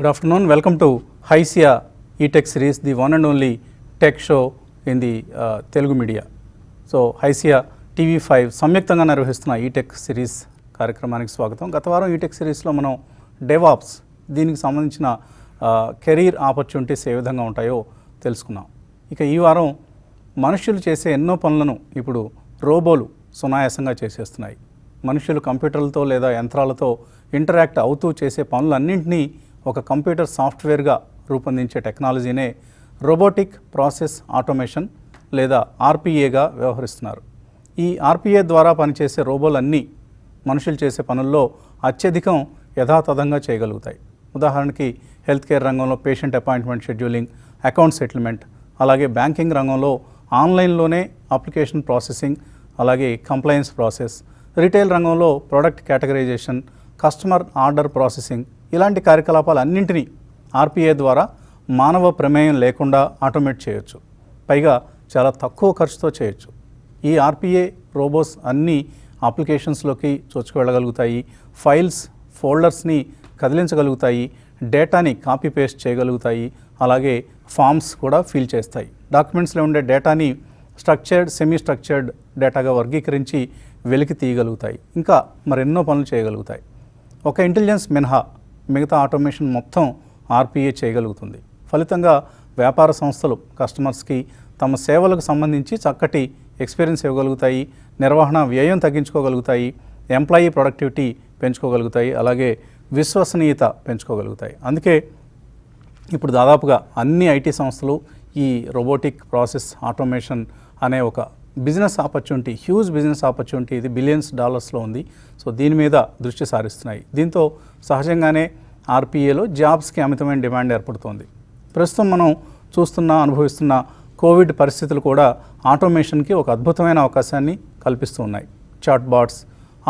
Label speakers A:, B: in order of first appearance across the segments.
A: Good afternoon. Welcome to HYSIA eTech series, the one and only tech show in the Telugu media. So HYSIA TV5 సంయుక్తంగా నిర్వహిస్తున్న eTech series కార్యక్రమానికి స్వాగతం. గత వారం eTech సిరీస్లో మనం డెవాప్స్ దీనికి సంబంధించిన కెరీర్ ఆపర్చునిటీస్ ఏ విధంగా ఉంటాయో తెలుసుకున్నాం. ఇక ఈ వారం మనుషులు చేసే ఎన్నో పనులను ఇప్పుడు రోబోలు సునాయాసంగా చేసేస్తున్నాయి. మనుషులు కంప్యూటర్లతో లేదా యంత్రాలతో ఇంటరాక్ట్ అవుతూ చేసే పనులన్నింటినీ ఒక కంప్యూటర్ సాఫ్ట్వేర్గా రూపొందించే టెక్నాలజీనే రోబోటిక్ ప్రాసెస్ ఆటోమేషన్ లేదా ఆర్పిఏగా వ్యవహరిస్తున్నారు. ఈ ఆర్పిఏ ద్వారా పనిచేసే రోబోలన్నీ మనుషులు చేసే పనుల్లో అత్యధికం యథాతథంగా చేయగలుగుతాయి. ఉదాహరణకి హెల్త్ కేర్ రంగంలో patient appointment scheduling, account settlement, అలాగే బ్యాంకింగ్ రంగంలో ఆన్లైన్లోనే అప్లికేషన్ ప్రాసెసింగ్, అలాగే కంప్లైన్స్ ప్రాసెస్, రీటైల్ రంగంలో product categorisation, customer order processing, ఇలాంటి కార్యకలాపాలన్నింటినీ ఆర్పిఏ ద్వారా మానవ ప్రమేయం లేకుండా ఆటోమేట్ చేయొచ్చు. పైగా చాలా తక్కువ ఖర్చుతో చేయొచ్చు. ఈ ఆర్పిఏ రోబోస్ అన్ని అప్లికేషన్స్లోకి చొచ్చుకు వెళ్ళగలుగుతాయి, ఫైల్స్ ఫోల్డర్స్ని కదిలించగలుగుతాయి, డేటాని కాపీ పేస్ట్ చేయగలుగుతాయి, అలాగే ఫామ్స్ కూడా ఫిల్ చేస్తాయి. డాక్యుమెంట్స్లో ఉండే డేటాని స్ట్రక్చర్డ్, సెమీ స్ట్రక్చర్డ్ డేటాగా వర్గీకరించి వెలికి తీయగలుగుతాయి. ఇంకా మరెన్నో పనులు చేయగలుగుతాయి. ఒక ఇంటెలిజెన్స్ మినహా మిగతా ఆటోమేషన్ మొత్తం ఆర్పిఏ చేయగలుగుతుంది. ఫలితంగా వ్యాపార సంస్థలు కస్టమర్స్కి తమ సేవలకు సంబంధించి చక్కటి ఎక్స్పీరియన్స్ ఇవ్వగలుగుతాయి, నిర్వహణ వ్యయం తగ్గించుకోగలుగుతాయి, ఎంప్లాయీ ప్రొడక్టివిటీ పెంచుకోగలుగుతాయి, అలాగే విశ్వసనీయత పెంచుకోగలుగుతాయి. అందుకే ఇప్పుడు దాదాపుగా అన్ని ఐటీ సంస్థలు ఈ రోబోటిక్ ప్రాసెస్ ఆటోమేషన్ అనే ఒక business opportunity, huge business opportunity, ఇది బిలియన్స్ డాలర్స్లో ఉంది. సో దీని మీద దృష్టి సారిస్తున్నాయి. దీంతో సహజంగానే ఆర్పిఏలో జాబ్స్కి అమితమైన డిమాండ్ ఏర్పడుతోంది. ప్రస్తుతం మనం అనుభవిస్తున్న కోవిడ్ పరిస్థితులు కూడా ఆటోమేషన్కి ఒక అద్భుతమైన అవకాశాన్ని కల్పిస్తూ ఉన్నాయి. Chat bots,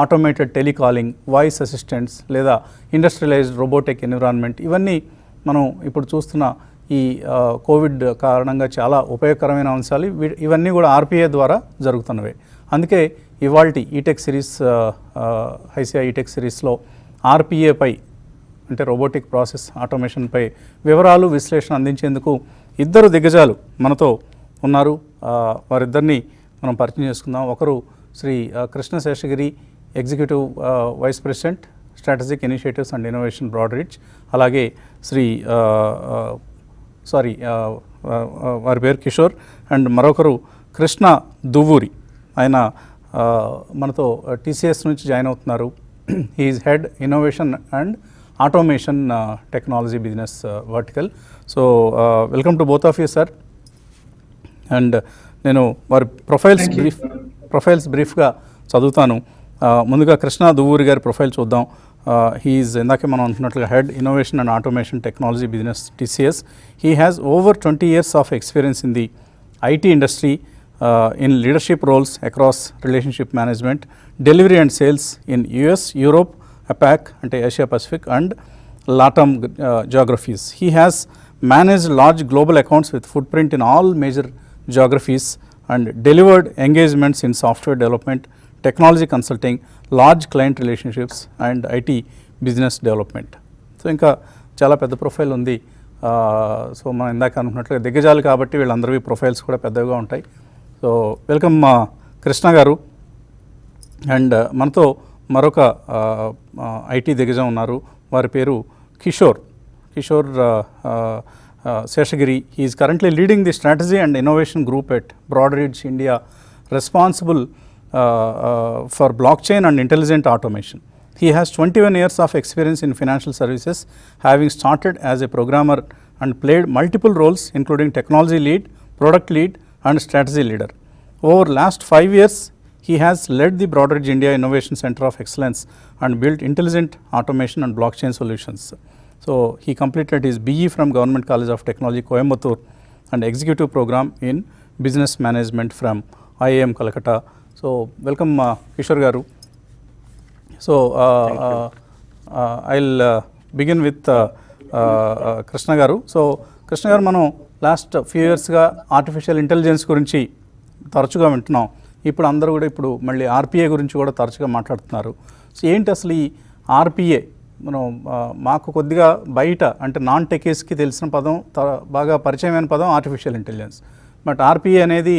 A: automated telecalling, voice assistants లేదా ఇండస్ట్రియలైజ్డ్ రోబోటిక్ ఎన్విరాన్మెంట్, ఇవన్నీ మనం ఇప్పుడు చూస్తున్న ఈ కోవిడ్ కారణంగా చాలా ఉపయోగకరమైన అంశాలు. ఇవన్నీ కూడా ఆర్పిఏ ద్వారా జరుగుతున్నవే. అందుకే ఇవాల్టి ఈటెక్ సిరీస్, హైసియా ఈటెక్ సిరీస్లో ఆర్పిఏపై అంటే రోబోటిక్ ప్రాసెస్ ఆటోమేషన్పై వివరాలు, విశ్లేషణ అందించేందుకు ఇద్దరు దిగ్గజాలు మనతో ఉన్నారు. వారిద్దరిని మనం పరిచయం చేసుకుందాం. ఒకరు Shri Krishna Seshagiri, executive vice president strategic initiatives and innovation Broadridge, అలాగే శ్రీ వారి పేరు కిషోర్, అండ్ మరొకరు కృష్ణ దువ్వూరి, ఆయన మనతో టీసీఎస్ నుంచి జాయిన్ అవుతున్నారు. He's head innovation and automation technology business vertical. So welcome to both of you sir. And నేను వారి ప్రొఫైల్స్ బ్రీఫ్గా చదువుతాను. ముందుగా కృష్ణ దువ్వూరి గారి ప్రొఫైల్ చూద్దాం. హీఈస్ ఇందాకే మనం అనుకున్నట్లుగా head innovation and automation technology business TCS. He has over 20 years of experience in the IT industry in leadership roles across relationship management, delivery and sales in US, Europe, APAC and Asia Pacific and LATAM geographies. He has managed large global accounts with footprint in all major geographies and delivered engagements in software development, technology consulting, large client relationships and IT business development. So ఇంకా చాలా పెద్ద profile ఉంది. So మనం ఇందాక అనుకున్నట్లుగా దిగ్గజాలు కాబట్టి వీళ్ళందరివి profiles కూడా పెద్దగా ఉంటాయి. సో వెల్కమ్ కృష్ణ గారు. అండ్ మనతో మరొక ఐటీ దిగ్గజం ఉన్నారు. వారి పేరు Kishore Seshagiri. He is currently leading the strategy and innovation group at Broadridge India, responsible for blockchain and intelligent automation. He has 21 years of experience in financial services, having started as a programmer and played multiple roles including technology lead, product lead and strategy leader. Over last 5 years, he has led the Broadridge India Innovation Center of Excellence and built intelligent automation and blockchain solutions. So he completed his BE from Government College of Technology, Coimbatore and executive program in business management from IIM Calcutta. So welcome Kishore garu. So I'll begin with Krishna గారు. So Krishna గారు, మనం last few ఇయర్స్గా artificial intelligence గురించి తరచుగా వింటున్నాం. ఇప్పుడు అందరూ కూడా మళ్ళీ ఆర్పిఏ గురించి కూడా తరచుగా మాట్లాడుతున్నారు. సో ఏంటి అసలు ఈ ఆర్పిఏ మనం మాకు కొద్దిగా బయట అంటే నాన్ టెకీస్కి తెలిసిన పదం బాగా పరిచయమైన పదం ఆర్టిఫిషియల్ ఇంటెలిజెన్స్. బట్ ఆర్పిఏ అనేది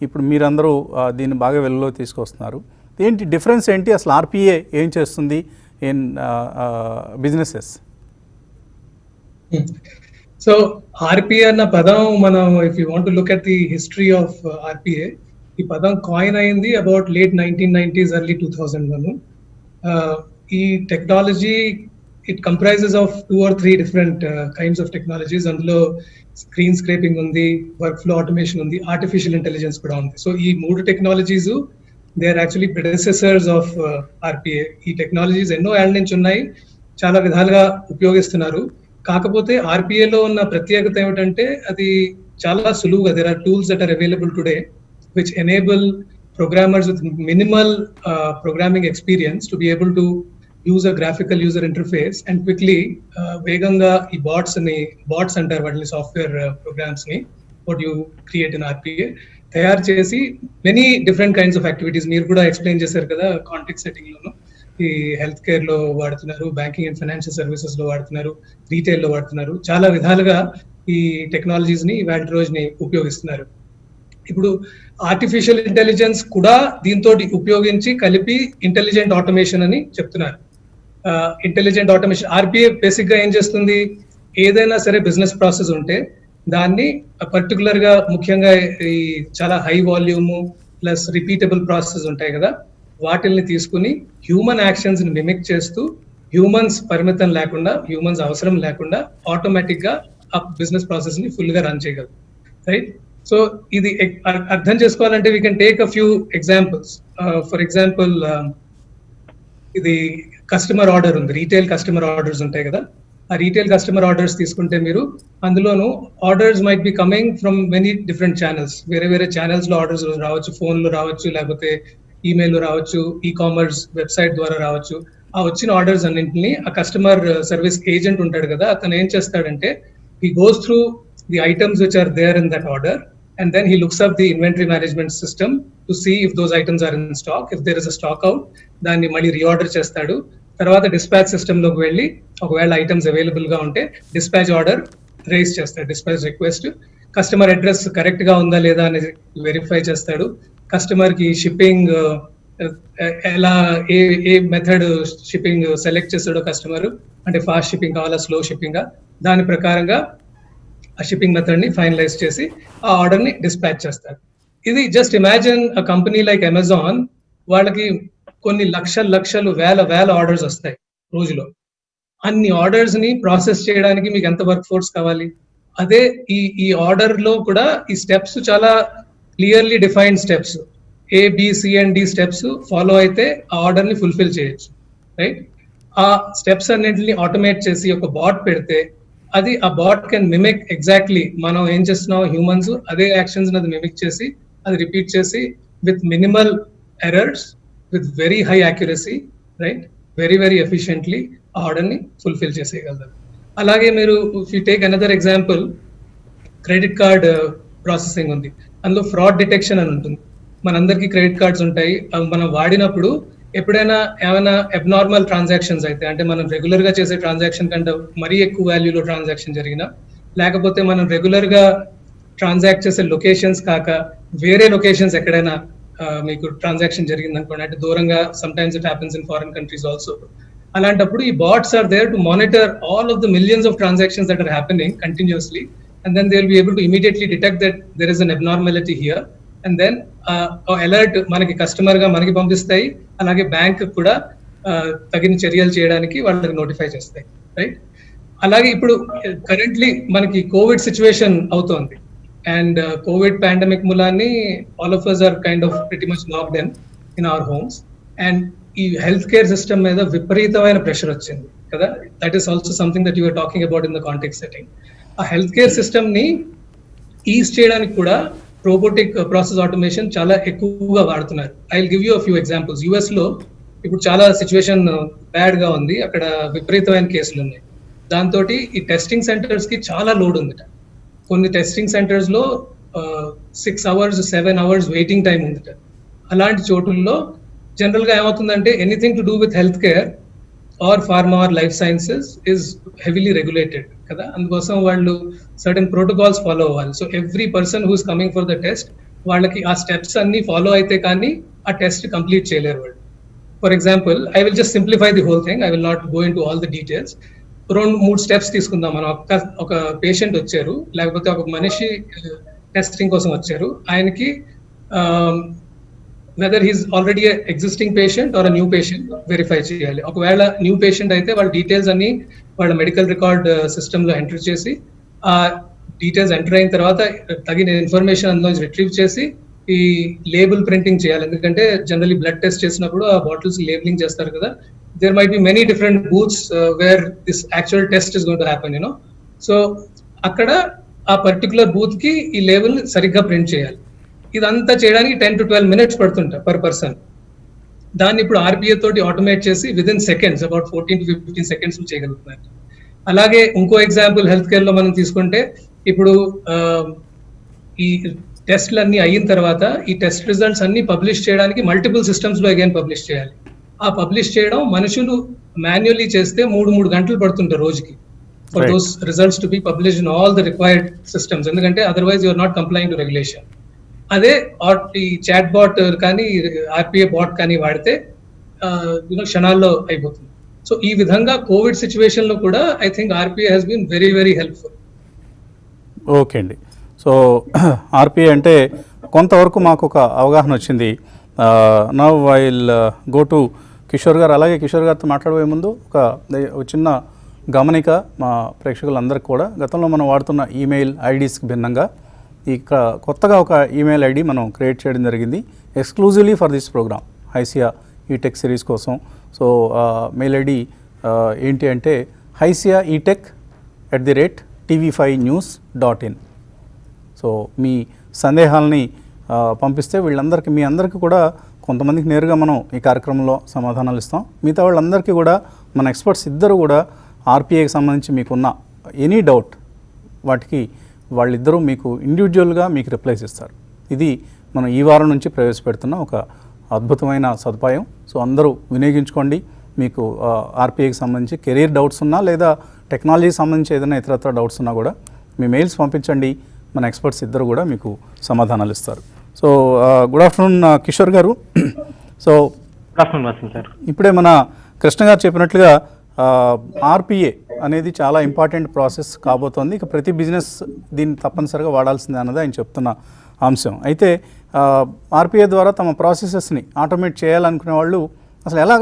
A: ఇప్పుడు మీరందరూ దీన్ని బాగా వెలుగులో తీసుకొస్తున్నారు. ఏంటి డిఫరెన్స్ ఏంటి, అసలు ఆర్పిఏ ఏం చేస్తుంది ఇన్ బిజినెసెస్?
B: సో ఆర్పిఏ అన్న పదం మనం if you want to look at the history of RPA, ఈ పదం కాయిన్ అయింది అబౌట్ లేట్ 1990s ఎర్లీ 2001. ఈ technology it comprises of 2 or 3 different kinds of technologies. అందులో స్క్రీన్ స్క్రేపింగ్ ఉంది, వర్క్ ఫ్లో ఆటోమేషన్ ఉంది, ఆర్టిఫిషియల్ ఇంటెలిజెన్స్ కూడా ఉంది. So ఈ 3 technologies they are actually predecessors of RPA. ఈ టెక్నాలజీస్ ఎన్నో ఏళ్ల నుంచి ఉన్నాయి, చాలా విధాలుగా ఉపయోగిస్తున్నారు. కాకపోతే ఆర్పిఏలో ఉన్న ప్రత్యేకత ఏమిటంటే అది చాలా సులువుగా, there are tools that are available today which enable programmers with minimal programming experience to be able to use a graphical user interface and quickly veganga ee bots antar vadli software programs ni what you create in RPA tayar chesi many different kinds of activities meer kuda explain chesaru kada context setting lo ee health care lo vadutunnaru, banking and financial services lo vadutunnaru, retail lo vadutunnaru, chaala vidhaluga ee technologies ni ivalti roju ni upayogistunnaru. ఇప్పుడు artificial intelligence కూడా దీంతో ఉపయోగించి కలిపి intelligent automation అని చెప్తున్నారు. Intelligent automation RPA basic గా ఏం చేస్తుంది, ఏదైనా సరే బిజినెస్ ప్రాసెస్ ఉంటే దాన్ని పర్టికులర్ గా ముఖ్యంగా ఈ చాలా high volume plus repeatable process ఉంటాయి కదా, వాటిల్ని తీసుకుని హ్యూమన్ యాక్షన్స్ ని మిమిక్ చేస్తూ హ్యూమన్స్ పరిమితం లేకుండా, హ్యూమన్స్ అవసరం లేకుండా ఆటోమేటిక్ గా ఆ బిజినెస్ ప్రాసెస్ ని ఫుల్ గా రన్ చేయగలరు. రైట్? సో ఇది అర్థం చేసుకోవాలంటే we can take a few examples. For example ఇది కస్టమర్ ఆర్డర్ ఉంది, రీటైల్ కస్టమర్ ఆర్డర్స్ ఉంటాయి కదా, ఆ రీటైల్ కస్టమర్ ఆర్డర్స్ తీసుకుంటే మీరు అందులోనూ orders might be coming from many different channels. వేరే వేరే ఛానల్స్ లో ఆర్డర్స్ రావచ్చు, ఫోన్ లో రావచ్చు, లేకపోతే ఈమెయిల్ లో రావచ్చు, ఈ కామర్స్ వెబ్సైట్ ద్వారా రావచ్చు. ఆ వచ్చిన ఆర్డర్స్ అన్నింటినీ ఆ కస్టమర్ సర్వీస్ ఏజెంట్ ఉంటాడు కదా, అతను ఏం చేస్తాడంటే he goes through the items which are there in that order, and then he looks up the inventory management system to see if those items are in stock. If there is a stock out, దాన్ని మళ్ళీ reorder చేస్తాడు. తర్వాత dispatch system లోకి వెళ్ళి ఒకవేళ items available గా ఉంటే dispatch order raise చేస్తాడు, dispatch request. Customer address correct గా ఉందా లేదా అనేది వెరిఫై చేస్తాడు. కస్టమర్ కి షిప్పింగ్ ఎలా ఏ మెథడ్ షిప్పింగ్ సెలెక్ట్ చేస్తాడో కస్టమర్, అంటే ఫాస్ట్ షిప్పింగ్ కావాలా స్లో షిప్పింగ్, దాని ప్రకారంగా ఆ షిప్పింగ్ మెథడ్ ని ఫైనలైజ్ చేసి ఆ ఆర్డర్ ని డిస్పాచ్ చేస్తారు. ఇది just imagine a company like Amazon, వాళ్ళకి కొన్ని లక్షలు వేల ఆర్డర్స్ వస్తాయి రోజులో. అన్ని ఆర్డర్స్ ని ప్రాసెస్ చేయడానికి మీకు ఎంత వర్క్ ఫోర్స్ కావాలి? అదే ఈ ఆర్డర్ లో కూడా ఈ స్టెప్స్ చాలా clearly defined steps, ABCD steps follow అయితే ఆ ఆర్డర్ ని ఫుల్ఫిల్ చేయొచ్చు. రైట్? ఆ స్టెప్స్ అన్నింటిని ఆటోమేట్ చేసి ఒక బాట్ పెడితే అది ఆ బాట్ కెన్ మిమిక్ ఎగ్జాక్ట్లీ మనం ఏం చేస్తున్నాం హ్యూమన్స్ అదే యాక్షన్స్ అది మిమిక్ చేసి అది రిపీట్ చేసి with minimal errors with very high accuracy, right, very efficiently ఆ ఆర్డర్ ని ఫుల్ఫిల్ చేసేయగలరు. అలాగే మీరు if you take another example, credit card processing ఉంది, అందులో ఫ్రాడ్ డిటెక్షన్ అని ఉంటుంది. మనందరికీ క్రెడిట్ కార్డ్స్ ఉంటాయి, మనం వాడినప్పుడు ఎప్పుడైనా ఏమైనా అబ్నార్మల్ ట్రాన్సాక్షన్స్ అయితే, అంటే మనం రెగ్యులర్ గా చేసే ట్రాన్సాక్షన్ కంటే మరీ ఎక్కువ వాల్యూలో ట్రాన్సాక్షన్ జరిగినా, లేకపోతే మనం రెగ్యులర్ గా ట్రాన్సాక్ట్ చేసే లొకేషన్స్ కాక వేరే లొకేషన్స్ ఎక్కడైనా మీకు ట్రాన్సాక్షన్ జరిగింది అనుకోండి, అంటే దూరంగా, sometimes it happens in foreign countries also. అలాంటప్పుడు ఈ bots are there to monitor all of the millions of transactions that are happening continuously, and then they will be able to immediately detect that there is an abnormality here, and then alert మనకి customer గా మనకి పంపిస్తాయి, అలాగే bank కూడా తగిన చర్యలు చేయడానికి వాళ్ళకి notify చేస్తాయి. రైట్? అలాగే ఇప్పుడు కరెంట్లీ మనకి కోవిడ్ సిచ్యువేషన్ అవుతోంది, అండ్ కోవిడ్ పాండమిక్ మూలాన్ని all of us are kind of pretty much locked in our homes, and ఈ హెల్త్ కేర్ సిస్టమ్ మీద విపరీతమైన ప్రెషర్ వచ్చింది కదా. That is also something that you are talking about in the context setting. ఆ health care system ని ease చేయడానికి కూడా robotic process automation చాలా ఎక్కువగా వాడుతున్నారు. I will give you a few examples. US లో ఇప్పుడు చాలా సిచ్యువేషన్ బ్యాడ్ గా ఉంది, అక్కడ విపరీతమైన కేసులు ఉన్నాయి. దాంతో ఈ టెస్టింగ్ సెంటర్స్ కి చాలా లోడ్ ఉంది. కొన్ని టెస్టింగ్ సెంటర్స్ లో 6 hours 7 hours వెయిటింగ్ టైం ఉంది. అలాంటి చోటుల్లో జనరల్ గా ఏమవుతుందంటే anything to do with health care, or pharma or life sciences is heavily regulated కదా, అందుకోసం వాళ్ళు సర్టన్ ప్రోటోకాల్స్ ఫాలో అవ్వాలి. So every person who's coming for the test వాళ్ళకి ఆ స్టెప్స్ అన్ని ఫాలో అయితే కానీ ఆ టెస్ట్ కంప్లీట్ చేయలేరు వాళ్ళు. For example, I will just simplify the whole thing, I will not go in to all the details. 2-3 steps తీసుకుందాం. మనం ఒక పేషెంట్ వచ్చారు, లేకపోతే ఒక మనిషి టెస్టింగ్ కోసం వచ్చారు, ఆయనకి weather he's already existing patient or new patient verify చేయాలి. ఒకవేళ న్యూ పేషెంట్ అయితే వాళ్ళ డీటెయిల్స్ అన్ని వాళ్ళ మెడికల్ రికార్డ్ సిస్టమ్ లో ఎంటర్ చేసి, ఆ డీటెయిల్స్ ఎంటర్ అయిన తర్వాత తగిన ఇన్ఫర్మేషన్ అందులో రిట్రీవ్ చేసి ఈ లేబుల్ ప్రింటింగ్ చేయాలి. ఎందుకంటే జనరలీ బ్లడ్ టెస్ట్ చేసినప్పుడు ఆ బాటిల్స్ లేబులింగ్ చేస్తారు కదా, there might be many different booths where this actual test is going to happen, you know. So అక్కడ ఆ పర్టికులర్ బూత్ కి ఈ లేబుల్ సరిగ్గా ప్రింట్ చేయాలి. ఇదంతా చేయడానికి 10 to 12 minutes పడుతుంటా పర్ పర్సన్. దాన్ని ఇప్పుడు ఆర్బీఐ తోటి ఆటోమేట్ చేసి within seconds, about 14 to 15 seconds చేయగలుగుతున్నారు. అలాగే ఇంకో ఎగ్జాంపుల్ హెల్త్ కేర్ లో మనం తీసుకుంటే, ఇప్పుడు ఈ టెస్ట్లు అన్ని అయిన తర్వాత ఈ టెస్ట్ రిజల్ట్స్ అన్ని పబ్లిష్ చేయడానికి మల్టిపుల్ సిస్టమ్స్ లో అగైన్ పబ్లిష్ చేయాలి. ఆ పబ్లిష్ చేయడం మనుషులు మాన్యువల్లీ చేస్తే 3 గంటలు పడుతుంటారు రోజుకి, for those results to be published in all the required systems. ఎందుకంటే otherwise you're not complying to regulation. అదే ఈ చాట్ బాట్ కానీ ఆర్పిఏ బాట్ కానీ వాడితే క్షణాల్లో అయిపోతుంది. సో ఈ విధంగా కోవిడ్ సిచ్యువేషన్ లో కూడా I think RPA has been very very helpful.
A: Okay అండి. సో ఆర్పిఐ అంటే కొంతవరకు మాకు ఒక అవగాహన వచ్చింది. Now I will go to Kishore garu. అలాగే కిషోర్ గారితో మాట్లాడబోయే ముందు ఒక చిన్న గమనిక మా ప్రేక్షకులందరికీ కూడా, గతంలో మనం వాడుతున్న ఈమెయిల్ ఐడీస్కి భిన్నంగా ఇక కొత్తగా ఒక ఈమెయిల్ ఐడి మనం క్రియేట్ చేయడం జరిగింది exclusively for this programme, HYSEA eTech series కోసం. సో మెయిల్ ఐడి ఏంటి అంటే HiCiaEtech@tv5news.in. సో మీ సందేహాలని పంపిస్తే వీళ్ళందరికీ, మీ అందరికీ కూడా, కొంతమందికి నేరుగా మనం ఈ కార్యక్రమంలో సమాధానాలు ఇస్తాం. మిగతా వాళ్ళందరికీ కూడా మన ఎక్స్పర్ట్స్ ఇద్దరు కూడా ఆర్పిఐకి సంబంధించి మీకున్న ఎనీ డౌట్ వాటికి వాళ్ళిద్దరూ మీకు ఇండివిజువల్గా మీకు రిప్లైస్ ఇస్తారు. ఇది మనం ఈ వారం నుంచి ప్రవేశపెడుతున్న ఒక అద్భుతమైన సదుపాయం. సో అందరూ వినియోగించుకోండి. మీకు ఆర్పిఐకి సంబంధించి కెరీర్ డౌట్స్ ఉన్నా లేదా టెక్నాలజీకి సంబంధించి ఏదైనా ఇతరత్ర డౌట్స్ ఉన్నా కూడా మీ మెయిల్స్ పంపించండి. మన ఎక్స్పర్ట్స్ ఇద్దరు కూడా మీకు సమాధానాలు ఇస్తారు. So good afternoon Kishore garu. So
C: good afternoon Vasanth sir.
A: ఇప్పుడే మన కృష్ణ గారు చెప్పినట్లుగా ఆర్పిఏ అనేది చాలా ఇంపార్టెంట్ ప్రాసెస్ కాబోతోంది. ఇక ప్రతి బిజినెస్ దీన్ని తప్పనిసరిగా వాడాల్సిందే అన్నది ఆయన చెప్తున్న అంశం. అయితే ఆర్పిఏ ద్వారా తమ ప్రాసెసెస్ని ఆటోమేట్ చేయాలనుకునే వాళ్ళు అసలు ఎలా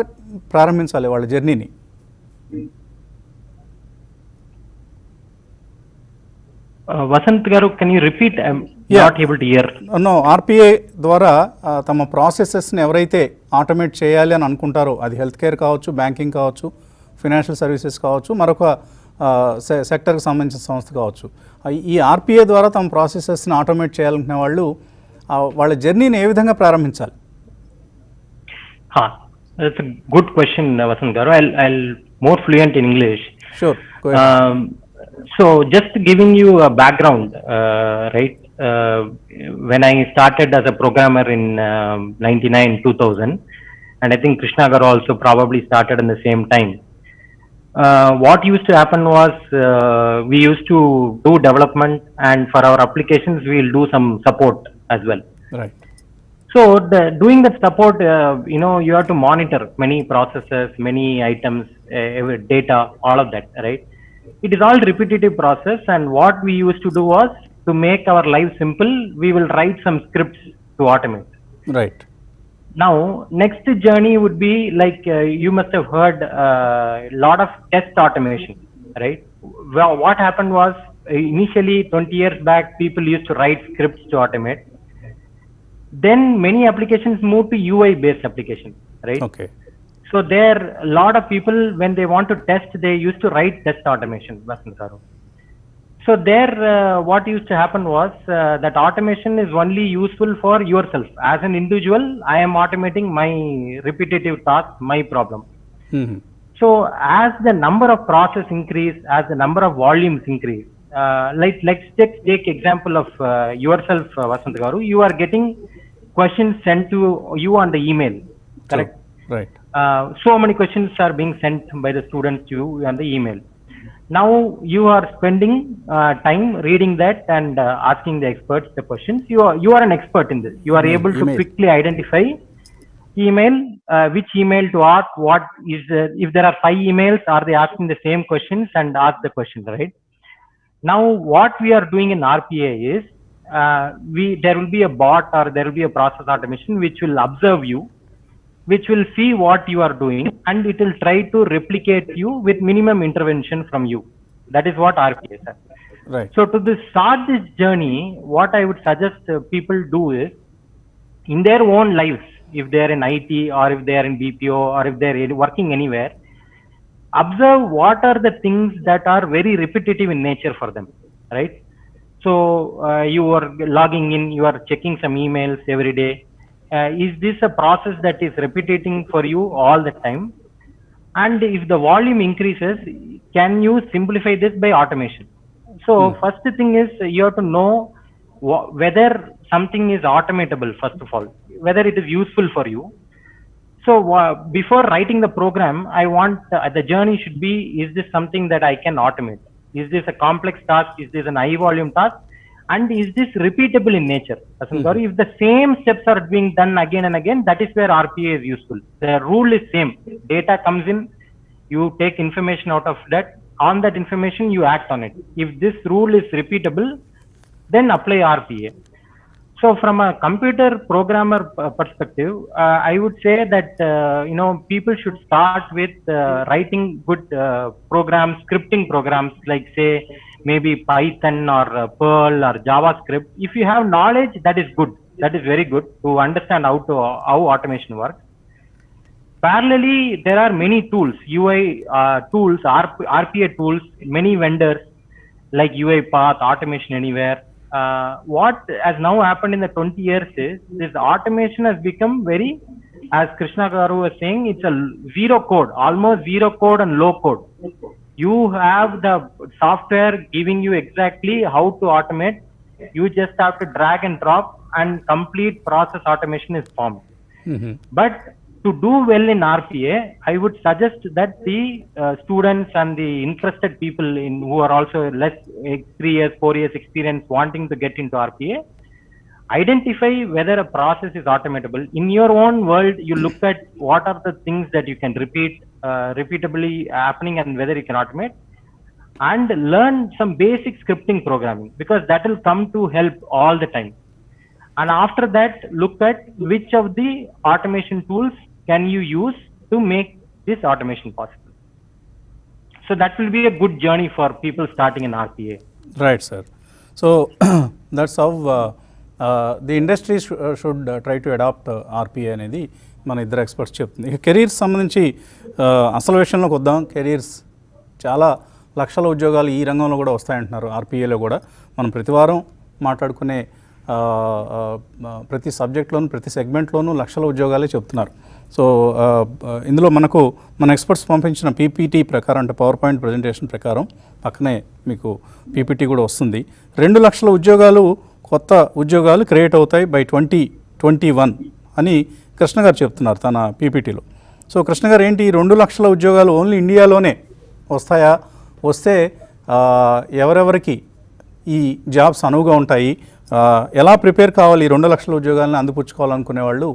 A: ప్రారంభించాలి వాళ్ళ జర్నీని?
C: Vasanth garu, can you repeat? I am not able to hear.
A: No, RPI ద్వారా తమ ప్రాసెసెస్ని ఎవరైతే ఆటోమేట్ చేయాలి అని అనుకుంటారో, అది హెల్త్ కేర్ కావచ్చు, బ్యాంకింగ్ కావచ్చు, ఫైనాన్షియల్ సర్వీసెస్ కావచ్చు, మరొక సెక్టర్కి సంబంధించిన సంస్థ కావచ్చు, ఈ ఆర్పిఐ ద్వారా తమ ప్రాసెసెస్ని ఆటోమేట్ చేయాలనుకునే వాళ్ళు వాళ్ళ జర్నీని ఏ విధంగా ప్రారంభించాలి?
C: That's a good question, Vasant Garu. I'll more fluent in English.
A: Sure. Go ahead.
C: So just giving you a background, right? When I started as a programmer in 99-2000, and I think Krishna Garu also probably started in the same time. What used to happen was we used to do development, and for our applications we'll do some support as well.
A: Right.
C: So doing that support, you have to monitor many processes, many items, data, all of that, right? It is all repetitive process, and what we used to do was, to make our life simple, we will write some scripts to automate.
A: Right.
C: Now, next journey would be like, you must have heard a lot of test automation, right? Well, what happened was, initially 20 years back, people used to write scripts to automate. Then many applications moved to UI based applications, right?
A: Okay.
C: So there, a lot of people, when they want to test, they used to write test automation, Vasant Garu. So there, what used to happen was, that automation is only useful for yourself. As an individual, I am automating my repetitive task, my problem.
A: Mm-hmm.
C: So as the number of process increase, as the number of volumes increase, let's take example of yourself, Vasant Garu. You are getting questions sent to you on the email, correct?
A: Sure. Right.
C: So many questions are being sent by the students to you on the email. Now you are spending time reading that and asking the experts the questions. You are an expert in this. You are able to
A: Email.
C: quickly identify email, which email to ask, what is if there are 5 emails, are they asking the same questions, and ask the questions, right? Now what we are doing in RPA is there will be a bot or there will be a process automation which will observe you, which will see what you are doing, and it will try to replicate you with minimum intervention from you. That is what RPA is.
A: Right.
C: So to start this journey, what I would suggest people do is, in their own lives, if they are in IT or if they are in BPO or if they are working anywhere, observe what are the things that are very repetitive in nature for them, right? So you are logging in, you are checking some emails every day. Is this a process that is repeating for you all the time? And if the volume increases, can you simplify this by automation? So first thing is, you have to know whether something is automatable, first of all, whether it is useful for you. So before writing the program, I want the journey should be, is this something that I can automate? Is this a complex task? Is this an high volume task? And is this repeatable in nature? If the same steps are being done again and again, that is where RPA is useful. The rule is same. Data comes in, you take information out of that. On that information, you act on it. If this rule is repeatable, then apply RPA. So from a computer programmer perspective, I would say that people should start with writing good programs, scripting programs, like say maybe Python or Perl or JavaScript. If you have knowledge, that is good. That is very good to understand how automation works. Parallelly, there are many tools, UI tools, RPA tools, many vendors like UiPath, Automation Anywhere. What has now happened in the 20 years is this automation has become very, as Krishna Garu was saying, it's a zero code, almost zero code and low code. You have the software giving you exactly how to automate. You just have to drag and drop, and complete process automation is formed. But to do well in RPA, I would suggest that the students and the interested people who are also less 3 years, 4 years experience wanting to get into RPA, identify whether a process is automatable. In your own world, you look at what are the things that you can repeatably happening and whether you can automate, and learn some basic scripting programming, because that will come to help all the time. And after that, look at which of the automation tools can you use to make this automation possible. So that will be a good journey for people starting in RPA.
A: Right, sir. So that's how the industry should try to adopt RPA అనేది మన ఇద్దరు experts చెప్తుంది. ఇక careers సంబంధించి అసలు విషయంలోకి వద్దాం. Careers చాలా లక్షల ఉద్యోగాలు ఈ రంగంలో కూడా వస్తాయంటున్నారు. ఆర్పిఏలో కూడా మనం ప్రతివారం మాట్లాడుకునే ప్రతి సబ్జెక్ట్లోనూ ప్రతి సెగ్మెంట్లోనూ లక్షల ఉద్యోగాలే చెప్తున్నారు. సో ఇందులో మనకు మన ఎక్స్పర్ట్స్ పంపించిన పీపీటీ ప్రకారం, అంటే పవర్ పాయింట్ ప్రజెంటేషన్ ప్రకారం పక్కనే మీకు పీపీటీ కూడా వస్తుంది. 2 లక్షల ఉద్యోగాలు, కొత్త ఉద్యోగాలు క్రియేట్ అవుతాయి బై 2021 అని కృష్ణ గారు చెప్తున్నారు తన పీపీటీలో. సో కృష్ణ గారు, ఏంటి 2 లక్షల ఉద్యోగాలు ఓన్లీ ఇండియాలోనే వస్తాయా? వస్తే ఎవరెవరికి ఈ జాబ్స్ అనువుగా ఉంటాయి? ఎలా ప్రిపేర్ కావాలి? ఈ 2 లక్షల ఉద్యోగాలను అందిపుచ్చుకోవాలనుకునే వాళ్ళు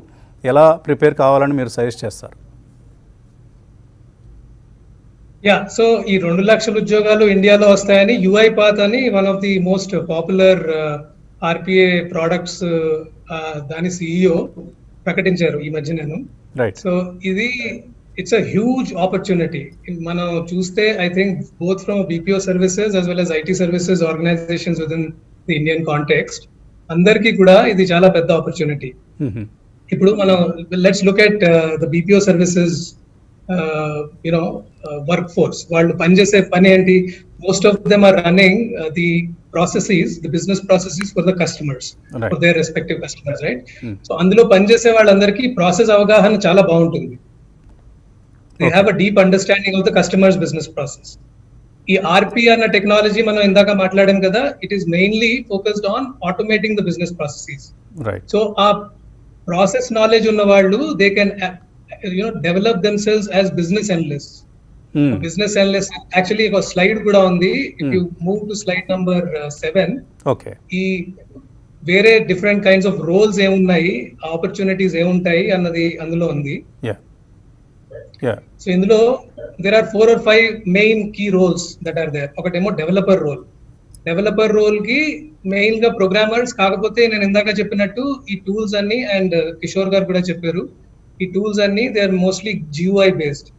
A: ఎలా ప్రిపేర్ కావాలని మీరు సజెస్ట్ చేస్తారు?
B: సో ఈ 2 లక్షల ఉద్యోగాలు ఇండియాలో వస్తాయని UiPath అని one of the most popular RPA products దాని CEO ప్రకటించారు ఈ మధ్య. నేను సో ఇది ఇట్స్ అ హ్యూజ్ ఆపర్చునిటీ. మనం చూస్తే I think both from BPO services as well as IT services organisations within the Indian context, అందరికీ కూడా ఇది చాలా పెద్ద ఆపర్చునిటీ. ఇప్పుడు మనం let's look at the BPO services work force. వాళ్ళు పనిచేసే పని ఏంటి? Most of them are running the processes, the business processes for the customers, for their respective customers, right? So అందులో పనిచేసే వాళ్ళందరికీ ప్రాసెస్ అవగాహన చాలా బాగుంటుంది. They have a deep understanding of the customers business process. ఈ RPA అన్న technology మనం ఇందాక మాట్లాడాం కదా, it is mainly focused on automating the business processes. So ఆ ప్రాసెస్ నాలెడ్జ్ ఉన్న వాళ్ళు they can develop themselves as business analysts. Business analyst actually ఒక స్లైడ్ కూడా ఉంది. If you move to slide number 7,
A: okay,
B: ఈ వేరే డిఫరెంట్ కైండ్స్ ఆఫ్ రోల్స్ ఏమున్నాయి, opportunities ఏముంటాయి అన్నది అందులో ఉంది. సో ఇందులో there are 4 or 5 main key roles that are there. ఒకటేమో డెవలపర్ రోల్. డెవలపర్ రోల్ కి మెయిన్ గా ప్రోగ్రామర్స్, కాకపోతే నేను ఇందాక చెప్పినట్టు ఈ టూల్స్ అన్ని, అండ్ కిషోర్ గారు కూడా చెప్పారు, ఈ టూల్స్ అన్ని they are mostly GUI based,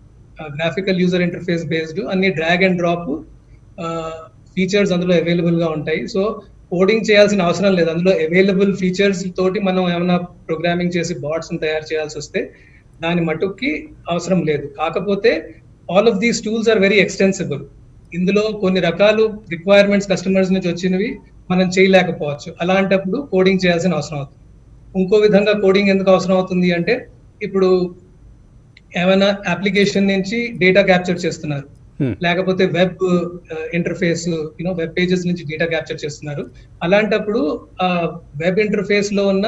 B: graphical user interface based, అన్ని డ్రాగ్ అండ్ డ్రాప్ ఫీచర్స్ అందులో అవైలబుల్ గా ఉంటాయి. సో కోడింగ్ చేయాల్సిన అవసరం లేదు. అందులో అవైలబుల్ ఫీచర్స్ తోటి మనం ఏమైనా ప్రోగ్రామింగ్ చేసి బాట్స్ తయారు చేయాల్సి వస్తే దాని మటుక్కి అవసరం లేదు. కాకపోతే all of these tools are very extensible. ఇందులో కొన్ని రకాలు రిక్వైర్మెంట్స్ కస్టమర్స్ నుంచి వచ్చినవి మనం చేయలేకపోవచ్చు. అలాంటప్పుడు కోడింగ్ చేయాల్సిన అవసరం అవుతుంది. ఇంకో విధంగా కోడింగ్ ఎందుకు అవసరం అవుతుంది అంటే, ఇప్పుడు ఏమైనా అప్లికేషన్ నుంచి డేటా క్యాప్చర్ చేస్తున్నారు, లేకపోతే వెబ్ ఇంటర్ఫేస్ వెబ్ పేజెస్ నుంచి డేటా క్యాప్చర్ చేస్తున్నారు. అలాంటప్పుడు ఆ వెబ్ ఇంటర్ఫేస్ లో ఉన్న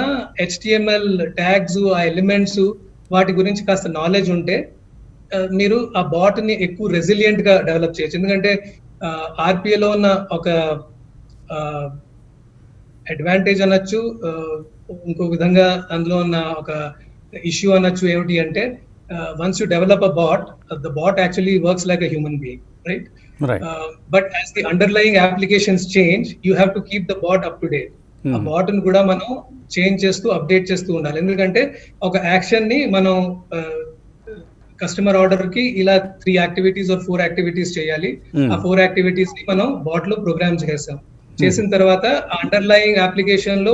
B: HTML ట్యాగ్స్, ఆ ఎలిమెంట్స్, వాటి గురించి కాస్త నాలెడ్జ్ ఉంటే మీరు ఆ బాట్ ని ఎక్కువ రెసిలియంట్ గా డెవలప్ చేయొచ్చు. ఎందుకంటే RPA లో ఉన్న ఒక అడ్వాంటేజ్ అనొచ్చు, ఇంకో విధంగా అందులో ఉన్న ఒక ఇష్యూ అనొచ్చు ఏమిటి అంటే, once you develop a bot, the bot actually works like a human being, right? But as the underlying applications change, you have to keep the bot up to date. ఆ బాట్ ని కూడా మనం change చేస్తూ, update చేస్తూ ఉండాలి. ఎందుకంటే ఒక action ని మనం కస్టమర్ ఆర్డర్ కి ఇలా 3 యాక్టివిటీస్ or 4 యాక్టివిటీస్ చేయాలి. ఆ 4 యాక్టివిటీస్ ని మనం బాట్ లో ప్రోగ్రామ్ చేసాం. చేసిన తర్వాత అండర్లయింగ్ అప్లికేషన్ లో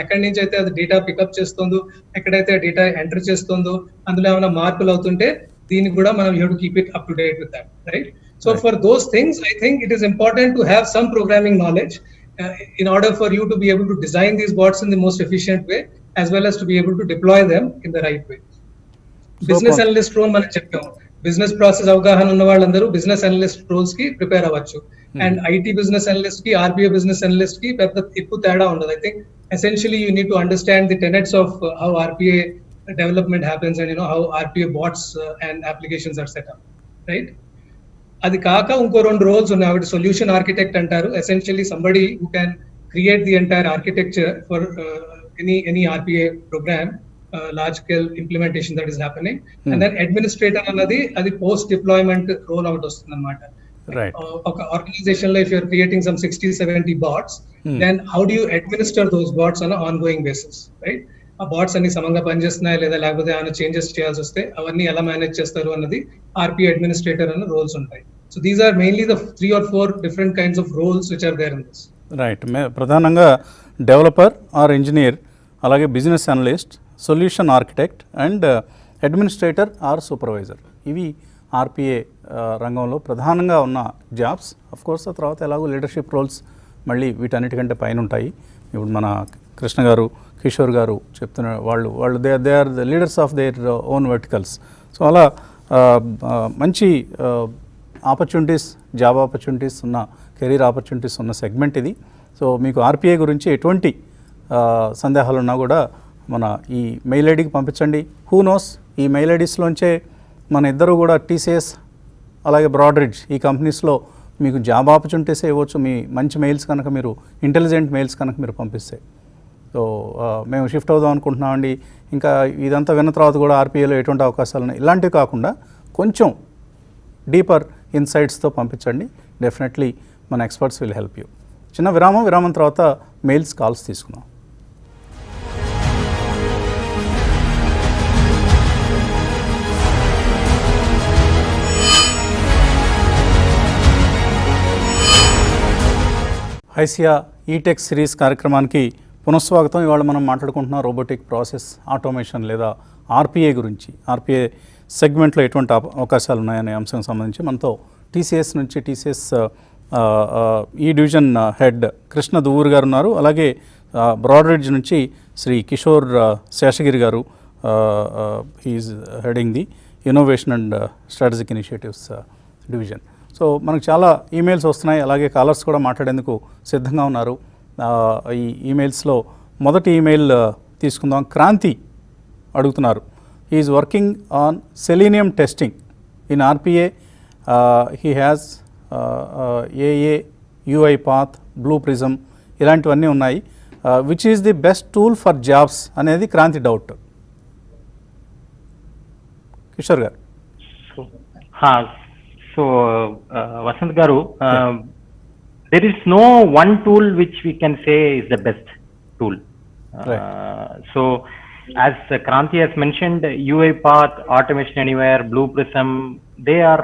B: ఎక్కడి నుంచి అయితే అది డేటా పికప్ చేస్తుందో, ఎక్కడైతే డేటా ఎంటర్ చేస్తుందో, అందులో ఏమైనా మార్పులు అవుతుంటే దీన్ని కూడా మనం you have to keep it up to date with that, right? So for those things I think it is important to have some programming knowledge in order for you to be able to design these bots in the most efficient way, as well as to be able to deploy them in the right way. Business analyst role మనం చెప్పాం. Business process అవగాహన ఉన్న వాళ్ళందరూ business analyst roles కి prepare అవ్వచ్చు. And IT business analyst కి, RPA business analyst కి పెద్ద ఎక్కువ తేడా ఉండదు. I think essentially you need to understand the tenets of how RPA development happens and how RPA bots and applications are set up, right? అది కాక ఇంకో 2 roles ఉన్నాయి. ఒకటి సొల్యూషన్ ఆర్కిటెక్ట్ అంటారు. Essentially somebody who can create the entire architecture for any RPA program, large scale implementation that is happening. And then administrator అన్నది అది post deployment roll out వస్తుంది అనమాట. ఒక ఆర్గనైజేషన్ లో if you're creating some 60-70 bots, then how do you administer those bots on ongoing basis, right? ఆ bots అన్ని సమంగా పనిచేస్తున్నాయా లేదా, లేకపోతే ఏమైనా చేంజెస్ చేయాల్సి వస్తే అవన్నీ ఎలా మేనేజ్ చేస్తారు అన్నది RPA అడ్మినిస్ట్రేటర్ అన్న రోల్స్ ఉంటాయి. So these are mainly the 3 or 4 different kinds of roles which are there in this.
A: Right. ప్రధానంగా డెవలపర్ ఆర్ ఇంజనీర్, అలాగే business analyst, solution architect and administrator or supervisor. ఇవి RPA రంగంలో ప్రధానంగా ఉన్న jobs. Of course ఆ తర్వాత ఎలాగో leadership roles మళ్ళీ వీటన్నిటికంటే పైన ఉంటాయి. ఇప్పుడు మన కృష్ణ గారు, కిషోర్ గారు చెప్తున్న వాళ్ళు they are the leaders of their own verticals. So అలా మంచి ఆపర్చునిటీస్, జాబ్ ఆపర్చునిటీస్ ఉన్న, కెరీర్ ఆపర్చునిటీస్ ఉన్న సెగ్మెంట్ ఇది. సో మీకు RPA గురించి ఎటువంటి సందేహాలు ఉన్నా కూడా మన ఈ మెయిల్ ఐడికి పంపించండి. హూ నోస్, ఈ మెయిల్ ఐడీస్లోంచే మన ఇద్దరు కూడా TCS అలాగే బ్రాడ్రిడ్జ్ ఈ కంపెనీస్లో మీకు జాబ్ ఆపర్చునిటీస్ ఇవ్వచ్చు. మీ మంచి మెయిల్స్ కనుక, మీరు ఇంటెలిజెంట్ మెయిల్స్ కనుక మీరు పంపిస్తే. సో మేము షిఫ్ట్ అవుదాం అనుకుంటున్నామండి, ఇంకా ఇదంతా విన్న తర్వాత కూడా RPAలో ఎటువంటి అవకాశాలు ఉన్నాయి, ఇలాంటివి కాకుండా కొంచెం డీపర్ ఇన్సైట్స్తో పంపించండి. డెఫినెట్లీ మన ఎక్స్పర్ట్స్ విల్ హెల్ప్ యూ. చిన్న విరామం తర్వాత మెయిల్స్, కాల్స్ తీసుకున్నాం. హైసియా ఈటెక్ సిరీస్ కార్యక్రమానికి పునఃస్వాగతం. ఇవాళ మనం మాట్లాడుకుంటున్నాం రోబోటిక్ ప్రాసెస్ ఆటోమేషన్ లేదా RPA గురించి. RPA సెగ్మెంట్లో ఎటువంటి అవకాశాలు ఉన్నాయనే అంశం సంబంధించి మనతో TCS నుంచి TCS ఈ డివిజన్ హెడ్ కృష్ణ దువ్వూరు గారు ఉన్నారు. అలాగే బ్రాడ్రిడ్జ్ నుంచి Shri Kishore Seshagiri garu, he is heading the innovation and strategic initiatives division. So మనకు చాలా ఈమెయిల్స్ వస్తున్నాయి, అలాగే కాలర్స్ కూడా మాట్లాడేందుకు సిద్ధంగా ఉన్నారు. ఈ ఈమెయిల్స్లో మొదటి ఈమెయిల్ తీసుకుందాం. క్రాంతి అడుగుతున్నారు, he is working on selenium testing in RPA. He has AA, UiPath, Blue Prism ఇలాంటివన్నీ ఉన్నాయి. Which is the best tool for jobs అనేది క్రాంతి డౌట్. కిషోర్ గారు.
C: సో వసంత్ గారు, there is no one tool which we can say is the best tool. So as Kranti has mentioned, UiPath, Automation Anywhere, Blue Prism, they are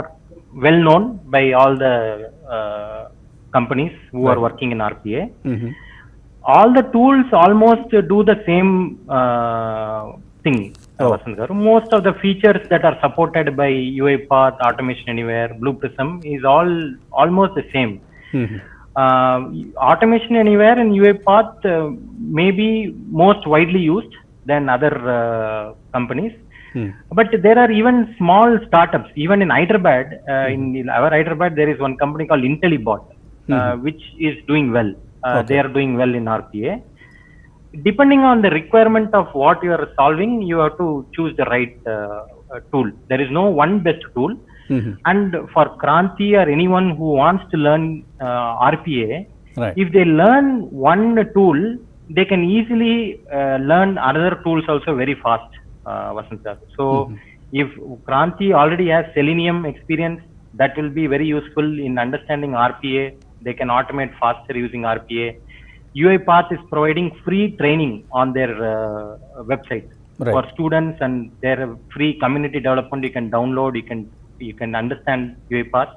C: well known by all the companies who are working in RPA. All the tools almost do the same thing. Vasant garu, most of the features that are supported by UiPath, Automation Anywhere, Blue Prism is almost the same. Automation Anywhere and UiPath may be most widely used than other companies. But there are even small startups, even in Hyderabad. In our Hyderabad, there is one company called IntelliBot, which is doing well. They are doing well in RPA. Depending on the requirement of what you are solving, you have to choose the right tool. There is no one best tool. And for Kranti or anyone who wants to learn RPA, if they learn one tool, they can easily learn other tools also very fast. Vasant sir. So if Kranti already has Selenium experience, that will be very useful in understanding RPA. They can automate faster using RPA. UiPath is providing free training on their website for students, and their free community development you can download. You can understand UiPath.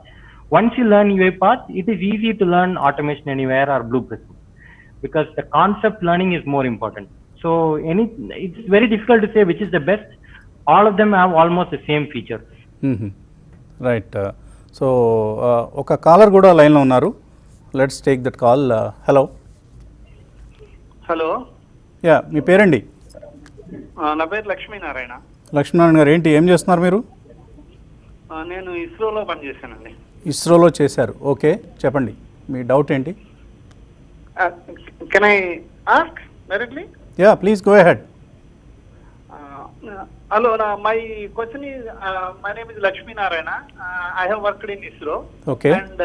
C: Once you learn UiPath, it is easy to learn Automation Anywhere or Blue Prism, because the concept learning is more important. So it's very difficult to say which is the best. All of them have almost the same features.
A: Right. So ఒక caller కూడా లైన్లో ఉన్నారు. Let's take that call. Hello.
D: Hello.
A: Yeah, మీ పేరండి?
D: నా పేరు లక్ష్మీనారాయణ.
A: లక్ష్మీనారాయణ గారు, ఏంటి ఏం చేస్తున్నారు మీరు?
D: నేను ఇస్రోలో పనిచేశానండి.
A: ఇస్రోలో చేశారు, ఓకే, చెప్పండి మీ డౌట్ ఏంటి?
D: Can I ask directly?
A: Yeah, please go ahead.
D: Hello, my question is, my name is Lakshmi Narayana. I have worked in ISRO.
A: Okay.
D: And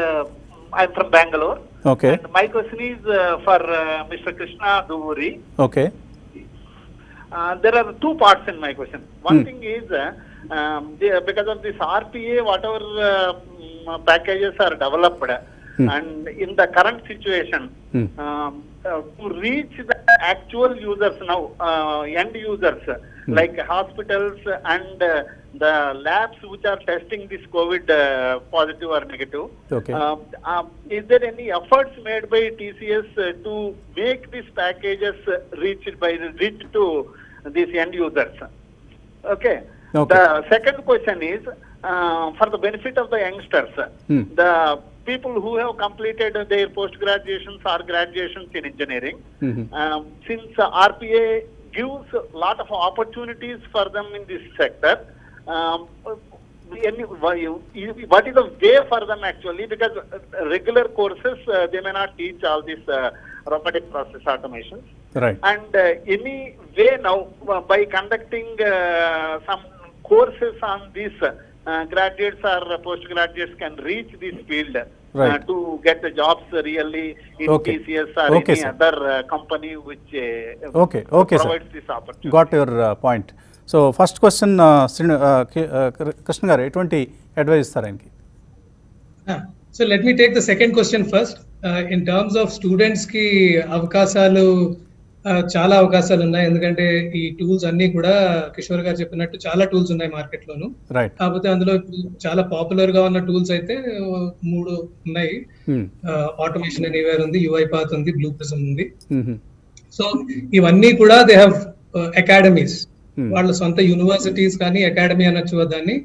D: I'm from Bangalore.
A: Okay.
D: And my question is for Mr. Krishna Duvuri.
A: Okay.
D: There are two parts in my question. One thing is, because of this RPA, whatever packages are developed, and in the current situation, to reach the actual users now, end users, like hospitals and the labs which are testing this COVID positive or negative.
A: Okay.
D: Is there any efforts made by TCS to make these packages reach to these end users? Okay. The second question is, for the benefit of the youngsters, the people who have completed their post-graduations or graduations in engineering, since RPA gives a lot of opportunities for them in this sector, what is the way for them actually? Because regular courses, they may not teach all this robotic process automation.
A: Right.
D: And any way now, by conducting some courses on this, graduates or postgraduates can reach this field, to get the jobs really in TCS or any other company which provides this opportunity.
A: Got your point. So first question, Krishna garu, eటువంటి advice ఇస్తారు ఆయనకి?
B: So let me take the second question first. In terms of students ki అవకాశాలు, చాలా అవకాశాలు ఉన్నాయి. ఎందుకంటే ఈ tools అన్ని కూడా కిషోర్ గారు చెప్పినట్టు చాలా టూల్స్ ఉన్నాయి మార్కెట్ లోను. కాకపోతే అందులో చాలా పాపులర్ గా ఉన్న టూల్స్ అయితే 3 ఉన్నాయి. ఆటోమేషన్ ఎనీవేర్ ఉంది, UiPath ఉంది, బ్లూ ప్రిజం ఉంది. సో ఇవన్నీ కూడా దే హ్యావ్ అకాడమీస్. వాళ్ళ సొంత యూనివర్సిటీస్ కానీ అకాడమీ అనొచ్చు, దాన్ని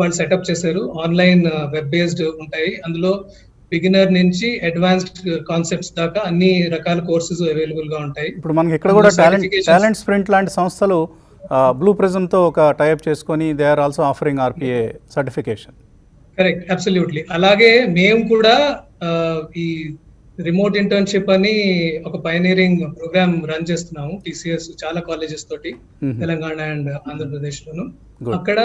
B: వాళ్ళు సెటప్ చేశారు. ఆన్లైన్ వెబ్ బేస్డ్ ఉంటాయి. అందులో బిగినర్ నుంచి అడ్వాన్స్డ్ కాన్సెప్ట్స్ దాకా అన్ని రకాల కోర్సెస్ అవైలబుల్ గా ఉంటాయి.
A: ఇప్పుడు మనకి ఇక్కడ కూడా టాలెంట్ స్ప్రింట్ లాంటి సంస్థలు బ్లూ ప్రిజమ్ తో ఒక టైప్ చేసుకొని they are also offering RPA certification.
B: Correct, absolutely. అలాగే మేము కూడా ఈ రిమోట్ ఇంటర్న్షిప్ అని ఒక పైనీరింగ్ ప్రోగ్రామ్ రన్ చేస్తున్నాము టీసీఎస్ చాలా కాలేజెస్ తోటి తెలంగాణ అండ్ ఆంధ్రప్రదేశ్ లోను. అక్కడ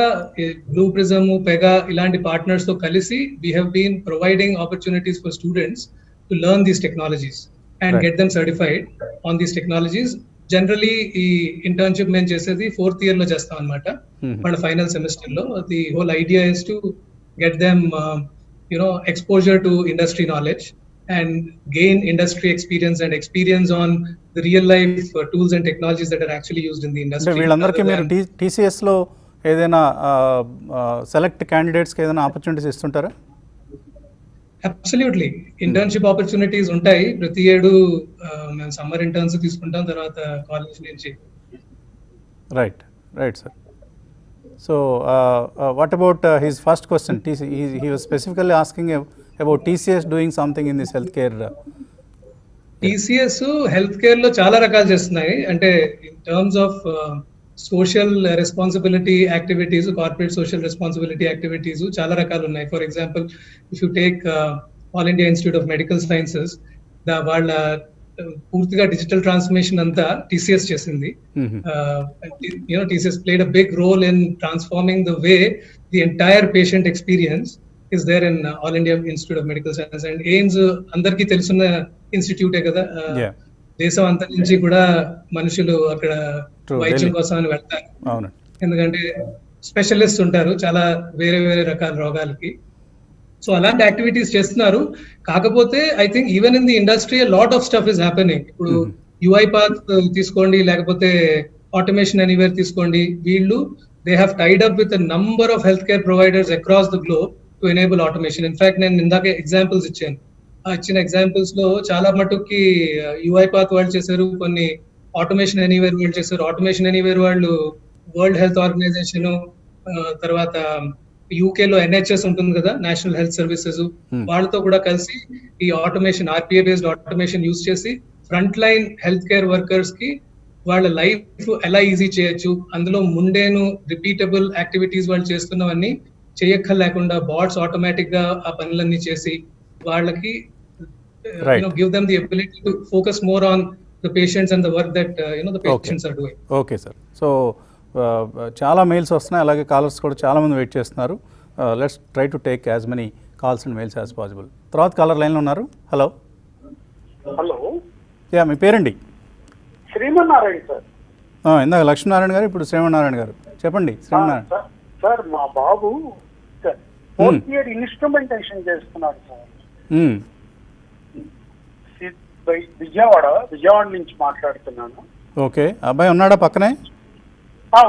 B: బ్లూ ప్రిజమ్, పెగా ఇలాంటి పార్ట్నర్స్ తో కలిసి we have been providing opportunities for students to learn these technologies and get them certified on these technologies. Generally ఈ ఇంటర్న్షిప్ మేము చేసేది 4th year లో చేస్తాం అనమాట, వాళ్ళ ఫైనల్ సెమిస్టర్ లో. The whole idea is to get them exposure to industry knowledge and gain industry experience and experience on the real life tools and technologies that are actually used in the industry.
A: అంటే వీళ్ళందరికీ మీరు టీసీఎస్లో ఏదైనా select క్యాండిడేట్స్కి ఏదైనా opportunities ఇస్తుంటారా?
B: Absolutely internship opportunities ఉంటాయి. ప్రతి ఏడు మేము సమ్మర్ ఇంటర్న్స్ తీసుకుంటాం తర్వాత కాలేజ్ నుంచి.
A: Right sir. So, what about his first question? He was specifically asking about TCS doing something in this healthcare.
B: TCS health care లో చాలా రకాలు చేస్తున్నాయి. అంటే in terms of social responsibility activities, corporate social responsibility activities చాలా రకాలు ఉన్నాయి. For example, if you take All India Institute of Medical Sciences, వాళ్ళ పూర్తిగా డిజిటల్ ట్రాన్స్ఫర్మేషన్ అంతా టీసీఎస్ చేసింది. TCS played a big role in transforming the way the entire patient experience is there in All India Institute of Medical Science. And AIIMS అందరికీ తెలుసున్న ఇన్స్టిట్యూటే కదా. దేశం అంతా నుంచి కూడా మనుషులు అక్కడ వైద్యం కోసం అని వెళ్తారు, ఎందుకంటే స్పెషలిస్ట్ ఉంటారు చాలా వేరే వేరే రకాల రోగాలకి. సో అలాంటి యాక్టివిటీస్ చేస్తున్నారు. కాకపోతే I think even in the industry lot of stuff is happening. ఇప్పుడు యుఐపాత్ తీసుకోండి, లేకపోతే ఆటోమేషన్ ఎనీవేర్ తీసుకోండి, వీళ్ళు they have tied up with number of health care providers across the globe to enable automation. In fact నేను ఇందాక examples ఇచ్చాను. ఆ ఇచ్చిన ఎగ్జాంపుల్స్ లో చాలా మటుకి యుఐపాత్ వాళ్ళు చేశారు, కొన్ని ఆటోమేషన్ ఎనీవేర్ వాళ్ళు చేశారు. ఆటోమేషన్ ఎనీవేర్ వాళ్ళు వరల్డ్ హెల్త్ ఆర్గనైజేషన్, తర్వాత యూకే లో ఎన్హెచ్ఎస్ ఉంటుంది కదా, నేషనల్ హెల్త్ సర్వీసెస్, వాళ్ళతో కూడా కలిసి ఈ automation, RPA based automation use చేసి front line health care workers కి వాళ్ళ లైఫ్ ఎలా ఈజీ చేయొచ్చు, అందులో ముండేను రిపీటబుల్ యాక్టివిటీస్ వాళ్ళు చేస్తున్నవన్నీ చేయక్కర్లేకుండా బాట్స్ ఆటోమేటిక్ గా ఆ పనులన్నీ చేసి వాళ్ళకి give them the ability to focus more on the patients and the work that the patients are doing.
A: Okay sir. So చాలా మెయిల్స్ వస్తున్నాయి, అలాగే కాలర్స్ కూడా చాలామంది వెయిట్ చేస్తున్నారు. Let's try to take as many calls and mails as possible. తర్వాత caller లైన్లో ఉన్నారు. Hello. Yeah, మీ పేరండి?
E: శ్రీమన్నారాయణ సార్.
A: ఇందాక లక్ష్మీనారాయణ గారు, ఇప్పుడు శ్రీమన్నారాయణ గారు. చెప్పండి శ్రీమన్నారాయణ.
E: సార్ మా బాబు 4th year ఇన్స్ట్రుమెంటేషన్ చేస్తున్నాడు సార్. విజయవాడ నుంచి మాట్లాడుతున్నాను.
A: ఓకే, అబ్బాయి ఉన్నాడా పక్కనే?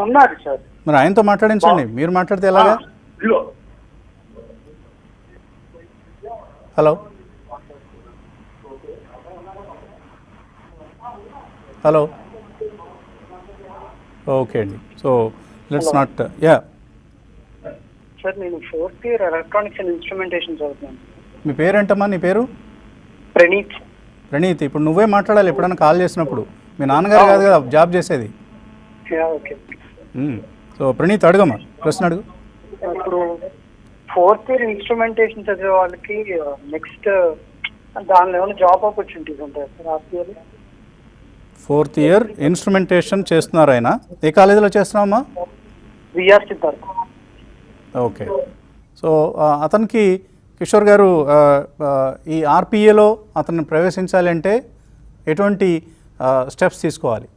E: ఉన్నారు సార్.
A: మరి ఆయనతో మాట్లాడించండి, మీరు మాట్లాడితే ఎలాగా? Hello hello. ఓకే అండి. So let's not. Yeah
E: sir, నేను 4th year electronics and instrumentation చదువుతున్నాను.
A: మీ పేరేంటమ్మా? నీ పేరు?
E: ప్రణీత్.
A: ప్రణీత్, ఇప్పుడు నువ్వే మాట్లాడాలి ఎప్పుడైనా కాల్ చేసినప్పుడు. మీ నాన్నగారు కాదు కదా జాబ్ చేసేది.
E: ఓకే.
A: సో ప్రణీత్, అడుగమ్మా, ప్రశ్న అడుగు.
E: ఇప్పుడు 4th year ఇన్స్ట్రుమెంటేషన్ చదివే వాళ్ళకి నెక్స్ట్ దానిలో ఏమైనా జాబ్ ఆపర్చునిటీస్ ఉంటాయి సార్ ఆర్పిఏలో?
A: 4th year ఇన్స్ట్రుమెంటేషన్ చేస్తున్నారు ఆయన. ఏ కాలేజీలో చేస్తున్నావమ్మా?
E: విఆర్ సిద్ధార్థ్.
A: ఓకే. సో అతనికి కిషోర్ గారు ఈ ఆర్పిఏలో అతన్ని ప్రవేశించాలి అంటే ఎటువంటి స్టెప్స్ తీసుకోవాలి?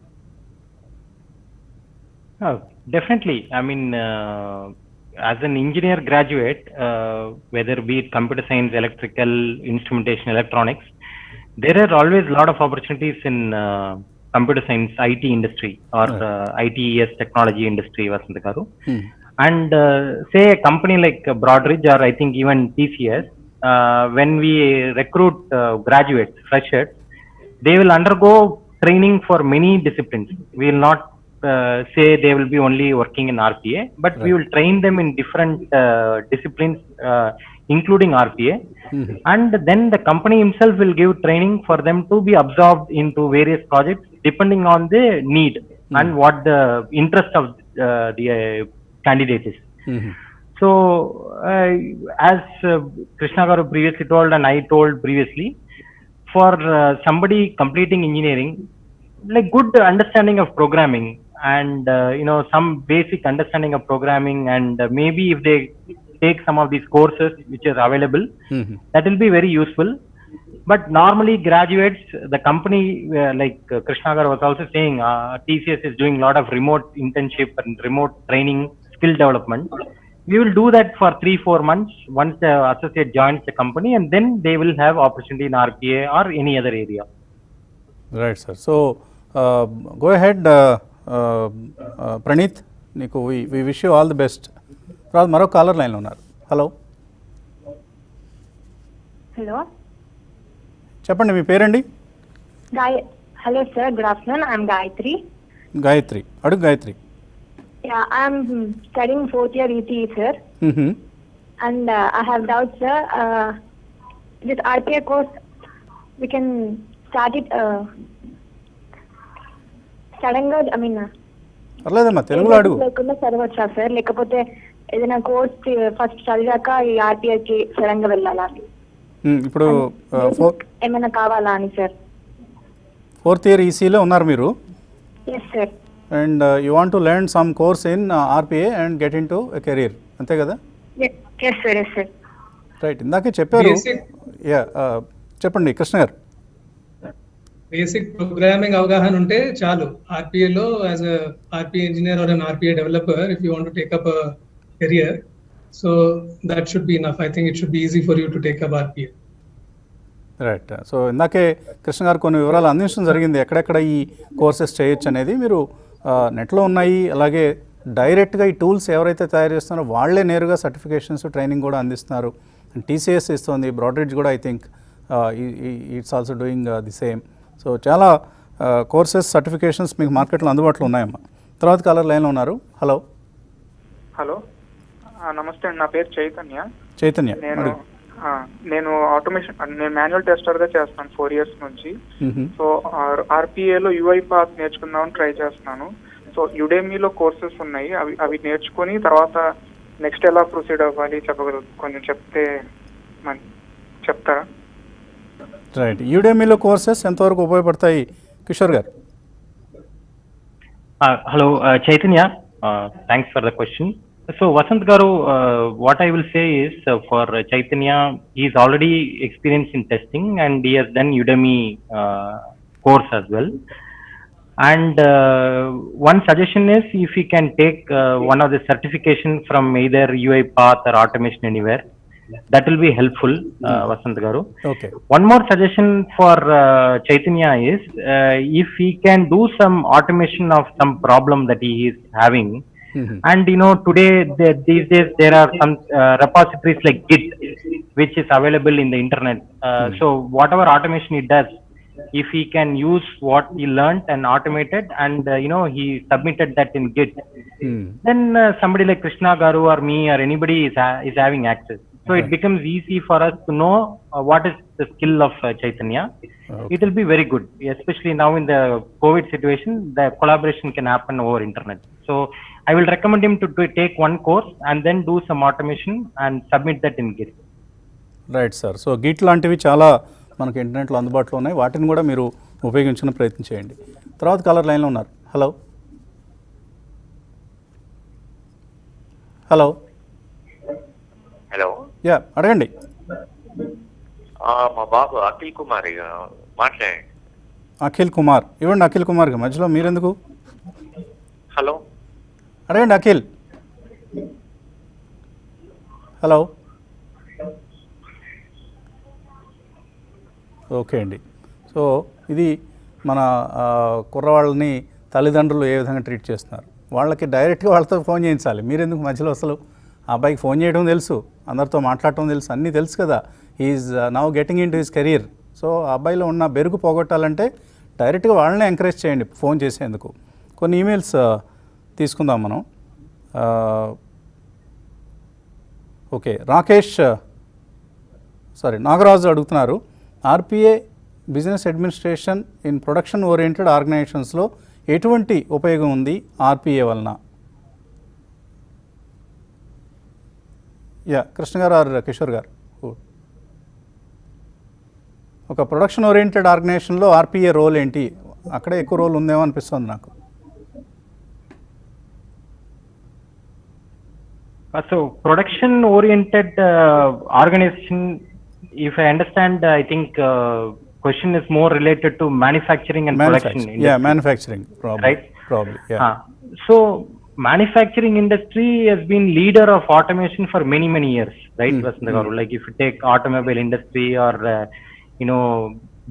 C: Definitely. I mean, as an engineer graduate, whether be it computer science, electrical, instrumentation, electronics, there are always a lot of opportunities in computer science, IT industry or ITES technology industry, Vasant Garu. And say a company like Broadridge or I think even TCS, when we recruit graduates, freshers, they will undergo training for many disciplines. We will not say they will be only working in RPA, but we will train them in different disciplines, including RPA. And then the company himself will give training for them to be absorbed into various projects depending on the need and what the interest of the candidate is. So as Krishna Garu previously told and I told previously, for somebody completing engineering, like good understanding of programming and some basic understanding of programming, and maybe if they take some of these courses which is available, that will be very useful. But normally graduates, the company like Krishnagar was also saying, TCS is doing a lot of remote internship and remote training, skill development. We will do that for 3-4 months once the associate joins the company, and then they will have opportunity in RPA or any other area.
A: Right, sir. So go ahead, Praneeth. Niku, we wish you all the best. తర్వాత మరో caller లైన్లో ఉన్నారు. Hello
F: hello,
A: చెప్పండి మీ పేరండి?
F: Hello sir, good afternoon. I'm Gayatri.
A: Gayatri, అడుగు Gayatri.
F: Yeah, I'm studying 4th year ECE, sir. And I have doubts, sir. This RPA course, we can start it సడన్గా, I mean
A: పర్లేదమ్మా, తెలుగులో అడుగు.
F: లేకుండా చదవచ్చా సార్, లేకపోతే ఏదైనా కోర్స్ ఫస్ట్ చదివాక ఈ ఆర్పిఐకి సడన్గా వెళ్ళాలా?
A: ఇప్పుడు
F: ఏమైనా కావాలా అని సార్.
A: 4th year ECEలో ఉన్నారు మీరు.
F: Yes sir.
A: And you want to learn some course in RPA and get into a career, అంతే కదా?
F: Yes sir, yes sir.
A: Right, ఇందాకే చెప్పారు. యా, చెప్పండి కృష్ణ గారు.
B: బేసిక్ ప్రోగ్రామింగ్ అవగాహన ఉంటే చాలు. ఆర్పిఏలో as a RPA engineer or an RPA developer, if you want to take up a career, so that should be enough. I think it should be easy for you to take up RPA.
A: Right. So ఇందాకే కృష్ణ గారు కొన్ని వివరాలు అందించడం జరిగింది, ఎక్కడెక్కడ ఈ courses చేయొచ్చు అనేది. మీరు నెట్లో ఉన్నాయి, అలాగే డైరెక్ట్గా ఈ టూల్స్ ఎవరైతే తయారు చేస్తున్నారో వాళ్ళే నేరుగా సర్టిఫికేషన్స్, ట్రైనింగ్ కూడా అందిస్తున్నారు. TCS ఇస్తుంది, బ్రాడ్రిడ్జ్ కూడా I think it's also doing the same. So చాలా కోర్సెస్, సర్టిఫికేషన్స్ మీకు మార్కెట్లో అందుబాటులో ఉన్నాయమ్మా. తర్వాత కాలర్ లైన్లో ఉన్నారు. హలో
G: హలో, నమస్తే అండి. నా పేరు చైతన్య.
A: చైతన్య,
G: నేను ఆటోమేషన్, నేను మాన్యువల్ టెస్టర్గా చేస్తాను 4 years నుంచి. సో ఆర్పిఏలో యూఐ పాత్ నేర్చుకుందామని ట్రై చేస్తున్నాను. సో యుడెమీలో కోర్సెస్ ఉన్నాయి, అవి నేర్చుకుని తర్వాత నెక్స్ట్ ఎలా ప్రొసీడ్ అవ్వాలి కొంచెం చెప్తారా?
A: రైట్. యుడెమీలో కోర్సెస్ ఎంతవరకు ఉపయోగపడతాయి కిషోర్ గారు?
C: Hello, Chaitanya. Thanks for the question. So Vasant Garu, what I will say is for Chaitanya, he is already experienced in testing and he has done Udemy course as well. And one suggestion is if he can take one of the certification from either UiPath or Automation Anywhere, that will be helpful, Vasant Garu.
A: Okay.
C: One more suggestion for Chaitanya is if he can do some automation of some problem that he is having. And today these days there are some repositories like Git which is available in the internet. So whatever automation he does, if he can use what he learned and automated and he submitted that in Git, then somebody like Krishna Garu or me or anybody is having access. So it becomes easy for us to know what is the skill of Chaitanya. It will be very good, especially now in the COVID situation. The collaboration can happen over internet. So I will recommend him to take one course and then do some automation and submit that in Git.
A: Right sir. So Git లాంటివి చాలా మనకు ఇంటర్నెట్లో అందుబాటులో ఉన్నాయి, వాటిని కూడా మీరు ఉపయోగించుకునే ప్రయత్నం చేయండి. తర్వాత కాలర్ లైన్లో ఉన్నారు. Hello hello.
H: హలో,
A: యా, అడగండి.
H: మా బాబు అఖిల్ కుమార్ మాట్లాడండి.
A: అఖిల్ కుమార్, ఇవ్వండి అఖిల్ కుమార్కి. మధ్యలో మీరెందుకు?
H: హలో,
A: అడగండి అఖిల్. హలో. ఓకే అండి. సో ఇది మన కుర్రవాళ్ళని తల్లిదండ్రులు ఏ విధంగా ట్రీట్ చేస్తున్నారు, వాళ్ళకి డైరెక్ట్గా వాళ్ళతో ఫోన్ చేయించాలి. మీరెందుకు మధ్యలో? అసలు ఆ అబ్బాయికి ఫోన్ చేయడం తెలుసు, అందరితో మాట్లాడటం తెలుసు, అన్నీ తెలుసు కదా. Is now getting in to his career. So ఆ అబ్బాయిలో ఉన్న బెరుగు పోగొట్టాలంటే డైరెక్ట్గా వాళ్ళనే ఎంకరేజ్ చేయండి ఫోన్ చేసేందుకు. కొన్ని ఈమెయిల్స్ తీసుకుందాం మనం. ఓకే, నాగరాజు అడుగుతున్నారు, RPA business administration in production oriented ఆర్గనైజేషన్స్లో ఎటువంటి ఉపయోగం ఉంది ఆర్పిఏ వలన? యా, కృష్ణ గారు ఆర్ కిషోర్ గారు? ఒక ప్రొడక్షన్ ఓరియంటెడ్ ఆర్గనైజేషన్లో ఆర్పిఏ రోల్ ఏంటి, అక్కడే ఎక్కువ రోల్ ఉందేమో అనిపిస్తుంది నాకు.
C: So production oriented organization, if I understand, I think question is more related to manufacturing and production industry.
A: Yeah, manufacturing probably.
C: Right?
A: Probably, yeah.
C: So manufacturing industry has been leader of automation for many years, right? Vasant garu? Like if you take automobile industry or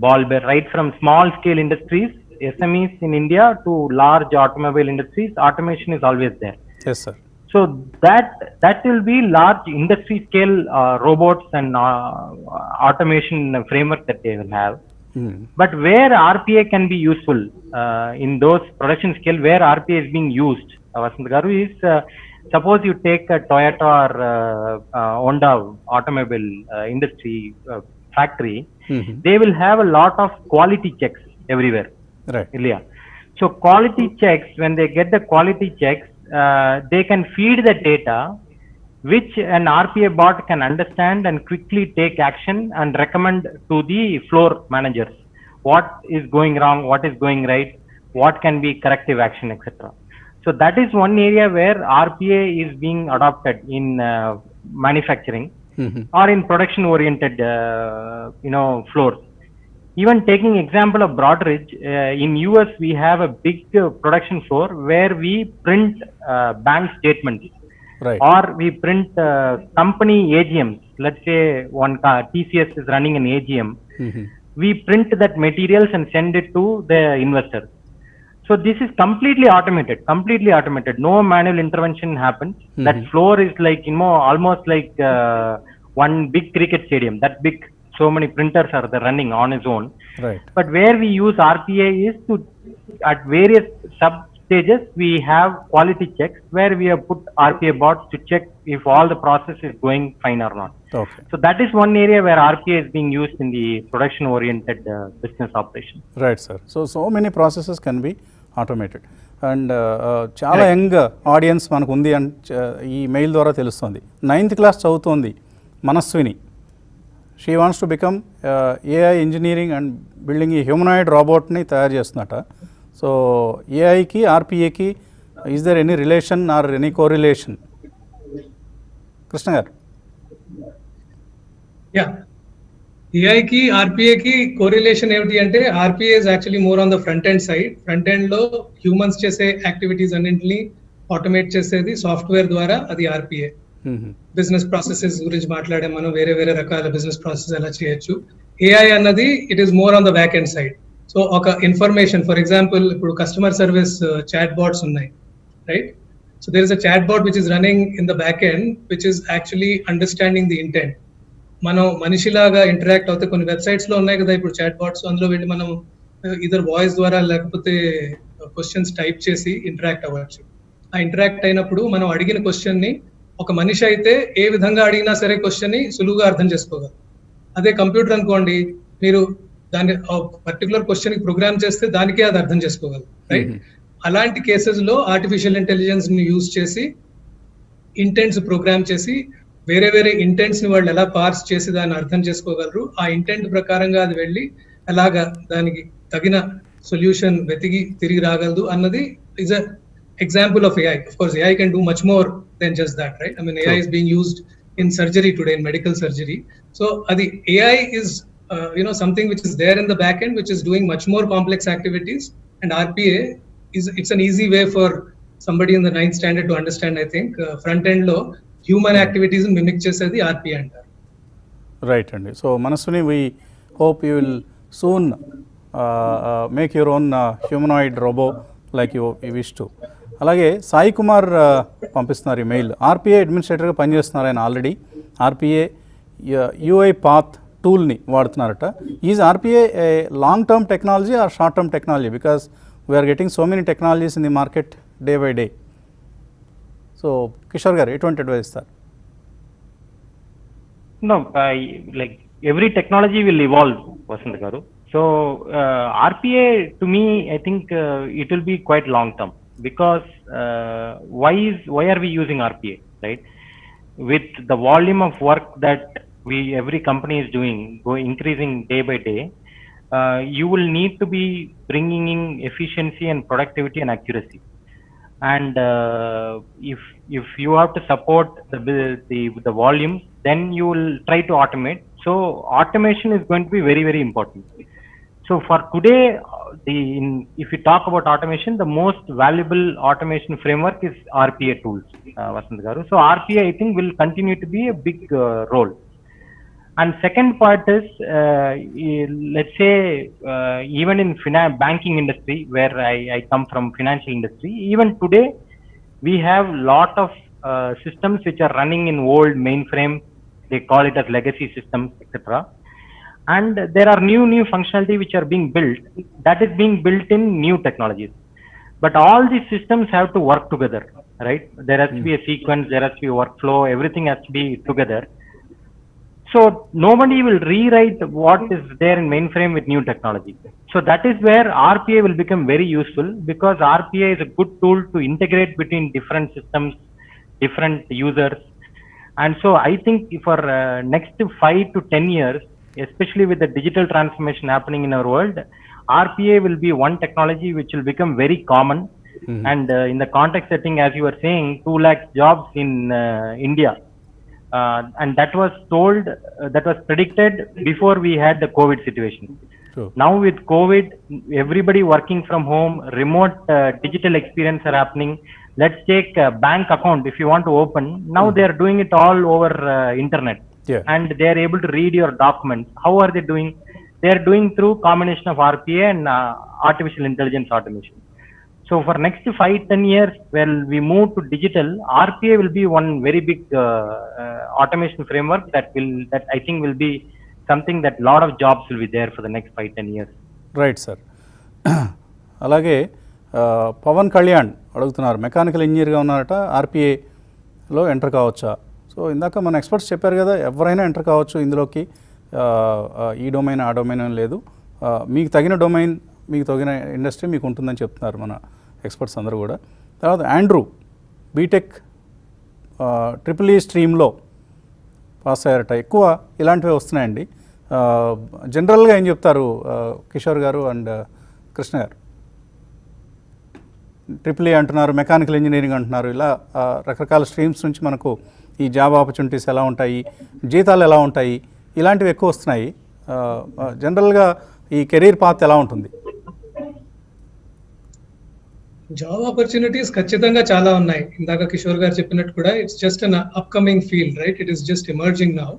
C: ball bear, right from small scale industries, SMEs in India, to large automobile industries, automation is always there.
A: Yes, sir.
C: So that will be large industry scale robots and automation framework that they will have. But where RPA can be useful in those production scale, where RPA is being used, Vasant garu, is suppose you take a Toyota or Honda automobile industry factory, they will have a lot of quality checks everywhere.
A: Right.
C: Yeah. So quality checks, when they get the quality checks, they can feed the data which an RPA bot can understand and quickly take action and recommend to the floor managers what is going wrong, what is going right, what can be corrective action, etc. So that is one area where RPA is being adopted in manufacturing or in production oriented floors. Even taking example of Broadridge, in US we have a big production floor where we print bank statements,
A: right,
C: or we print company AGMs. Let's say one TCS is running an AGM. We print that materials and send it to the investors. So this is completely automated. No manual intervention happens. That floor is like almost like one big cricket stadium. That big. So many printers are running on its own.
A: Right.
C: But where we use RPA is to, at various sub stages, we have quality checks where we have put RPA bots to check if all the process is going fine or not.
A: Okay.
C: So that is one area where RPA is being used in the production oriented business operation.
A: Right, sir. So many processes can be automated. And చాలా young audience మనకు ఉంది అని ఈ mail ద్వారా తెలుస్తుంది. 9th class చదువుతోంది Manaswini. She wants to become AI engineering and building ఈ humanoid రాబోట్ని తయారు చేస్తున్నట. సో ఏఐకి ఆర్పిఏకి is there any relation or any correlation? Krishna garu.
B: Yeah, ఏఐకి ఆర్పిఏకి కోరిలేషన్ ఏమిటి అంటే, RPA is actually more on the front end side. Front end లో హ్యూమన్స్ చేసే యాక్టివిటీస్ అన్నింటినీ ఆటోమేట్ చేసేది సాఫ్ట్వేర్ ద్వారా, అది ఆర్పిఏ. బిజినెస్ ప్రాసెసెస్ గురించి మాట్లాడే మనం వేరే రకాల బిజినెస్ ప్రాసెస్ ఎలా చేయొచ్చు. ఏఐ అన్నది it is more on the back end side. So ఒక ఇన్ఫర్మేషన్, ఫర్ ఎగ్జాంపుల్ ఇప్పుడు కస్టమర్ సర్వీస్ చాట్ బాట్స్ ఉన్నాయి, right? So there is a chat bot which is running in the back end which is actually understanding the intent. మనం మనిషిలాగా interact అవుతే కొన్ని websites లో ఉన్నాయి కదా ఇప్పుడు చాట్ బాట్స్, అందులో వెళ్ళి మనం ఇదర్ వాయిస్ ద్వారా లేకపోతే క్వశ్చన్స్ టైప్ చేసి ఇంటరాక్ట్ అవ్వచ్చు. ఆ ఇంటరాక్ట్ అయినప్పుడు మనం అడిగిన క్వశ్చన్ ని ఒక మనిషి అయితే ఏ విధంగా అడిగినా సరే క్వశ్చన్ ని సులువుగా అర్థం చేసుకోగలరు. అదే కంప్యూటర్ అనుకోండి, మీరు దాన్ని పర్టికులర్ క్వశ్చన్ కి ప్రోగ్రామ్ చేస్తే దానికే అది అర్థం చేసుకోగలరు, రైట్? అలాంటి కేసెస్ లో ఆర్టిఫిషియల్ ఇంటెలిజెన్స్ ని యూజ్ చేసి ఇంటెంట్స్ ప్రోగ్రామ్ చేసి వేరే ఇంటెంట్స్ ని వాళ్ళు ఎలా పార్స్ చేసి దాన్ని అర్థం చేసుకోగలరు. ఆ ఇంటెంట్ ప్రకారంగా అది వెళ్ళి ఎలాగా దానికి తగిన సొల్యూషన్ వెతికి తిరిగి రాగలదు అన్నది is a example of AI. Of course, AI can do much more than just that, right? I mean, AI is being used in surgery today, in medical surgery. So, the AI is, something which is there in the back end, which is doing much more complex activities. And RPA it's an easy way for somebody in the 9th standard to understand. I think front end lo human activities mimic chesedi RPA antaru.
A: Right, and so Manaswini, we hope you will soon make your own humanoid robot like you wish to. అలాగే సాయి కుమార్ పంపిస్తున్నారు ఈ mail. RPA అడ్మినిస్ట్రేటర్గా పనిచేస్తున్నారు ఆయన already. RPA UiPath టూల్ని వాడుతున్నారట. Is RPA a long term technology or short term technology? Because we're getting so many technologies in the market day by day. So Kishore garu ఎటువంటి advice ఇస్తారు?
C: No, like every technology will evolve, Vasant garu. So RPA to me, I think it will be quite long term. Because why are we using RPA, right? With the volume of work that every company is doing, increasing day by day, you will need to be bringing in efficiency and productivity and accuracy. And if you have to support the volumes, then you will try to automate. So automation is going to be very, very important. So for today, if you talk about automation, the most valuable automation framework is RPA tools, Vasant Garu. So RPA, I think, will continue to be a big role. And second part is, let's say, even in banking industry, where I come from, financial industry, even today, we have lot of systems which are running in old mainframe. They call it as legacy systems, etc. And there are new functionality which are being built, that is being built in new technologies. But all these systems have to work together, right? There has to be a sequence, there has to be a workflow, everything has to be together. So nobody will rewrite what is there in mainframe with new technology. So that is where RPA will become very useful, because RPA is a good tool to integrate between different systems, different users. And so I think for next 5 to 10 years, especially with the digital transformation happening in our world, RPA will be one technology which will become very common. And in the context setting, as you were saying, 2 lakh jobs in India. And that was told, that was predicted before we had the COVID situation.
A: Sure.
C: Now with COVID, everybody working from home, remote digital experience are happening. Let's take a bank account if you want to open. Now they are doing it all over internet.
A: Yeah.
C: And they are able to read your documents. How are they doing? They are doing through combination of RPA and artificial intelligence automation. So for next 5-10 years, when we move to digital, RPA will be one very big automation framework that I think will be something that lot of jobs will be there for the next 5-10 years.
A: Right sir. అలాగే పవన్ కళ్యాణ్ అడుగుతున్నారు, mechanical ఇంజనీర్గా ఉన్నారట, ఆర్పిఏలో enter కావచ్చా? So ఇందాక మన experts చెప్పారు కదా, ఎవరైనా enter కావచ్చు ఇందులోకి, ఈ డొమైన్ ఆ డొమైన్ అని లేదు, మీకు తగిన డొమైన్, మీకు తగిన ఇండస్ట్రీ మీకు ఉంటుందని చెప్తున్నారు మన ఎక్స్పర్ట్స్ అందరూ కూడా. తర్వాత Andrew BTech triple E స్ట్రీమ్లో pass అయ్యారట. ఎక్కువ ఇలాంటివి వస్తున్నాయండి. జనరల్గా ఏం చెప్తారు కిషోర్ గారు అండ్ కృష్ణ గారు? ట్రిపుల్ ఈ అంటున్నారు, మెకానికల్ ఇంజనీరింగ్ అంటున్నారు, ఇలా రకరకాల స్ట్రీమ్స్ నుంచి మనకు ఈ జాబ్ ఆపర్చునిటీస్ ఎలా ఉంటాయి, జీతాలు ఎలా ఉంటాయి, ఇలాంటివి ఎక్కువ వస్తున్నాయి. జనరల్గా ఈ కెరీర్ పాత్ ఎలా ఉంటుంది?
B: జాబ్ ఆపర్చునిటీస్ ఖచ్చితంగా చాలా ఉన్నాయి. ఇందాక కిషోర్ గారు చెప్పినట్టు కూడా, it's just an upcoming field, right? It is just emerging now.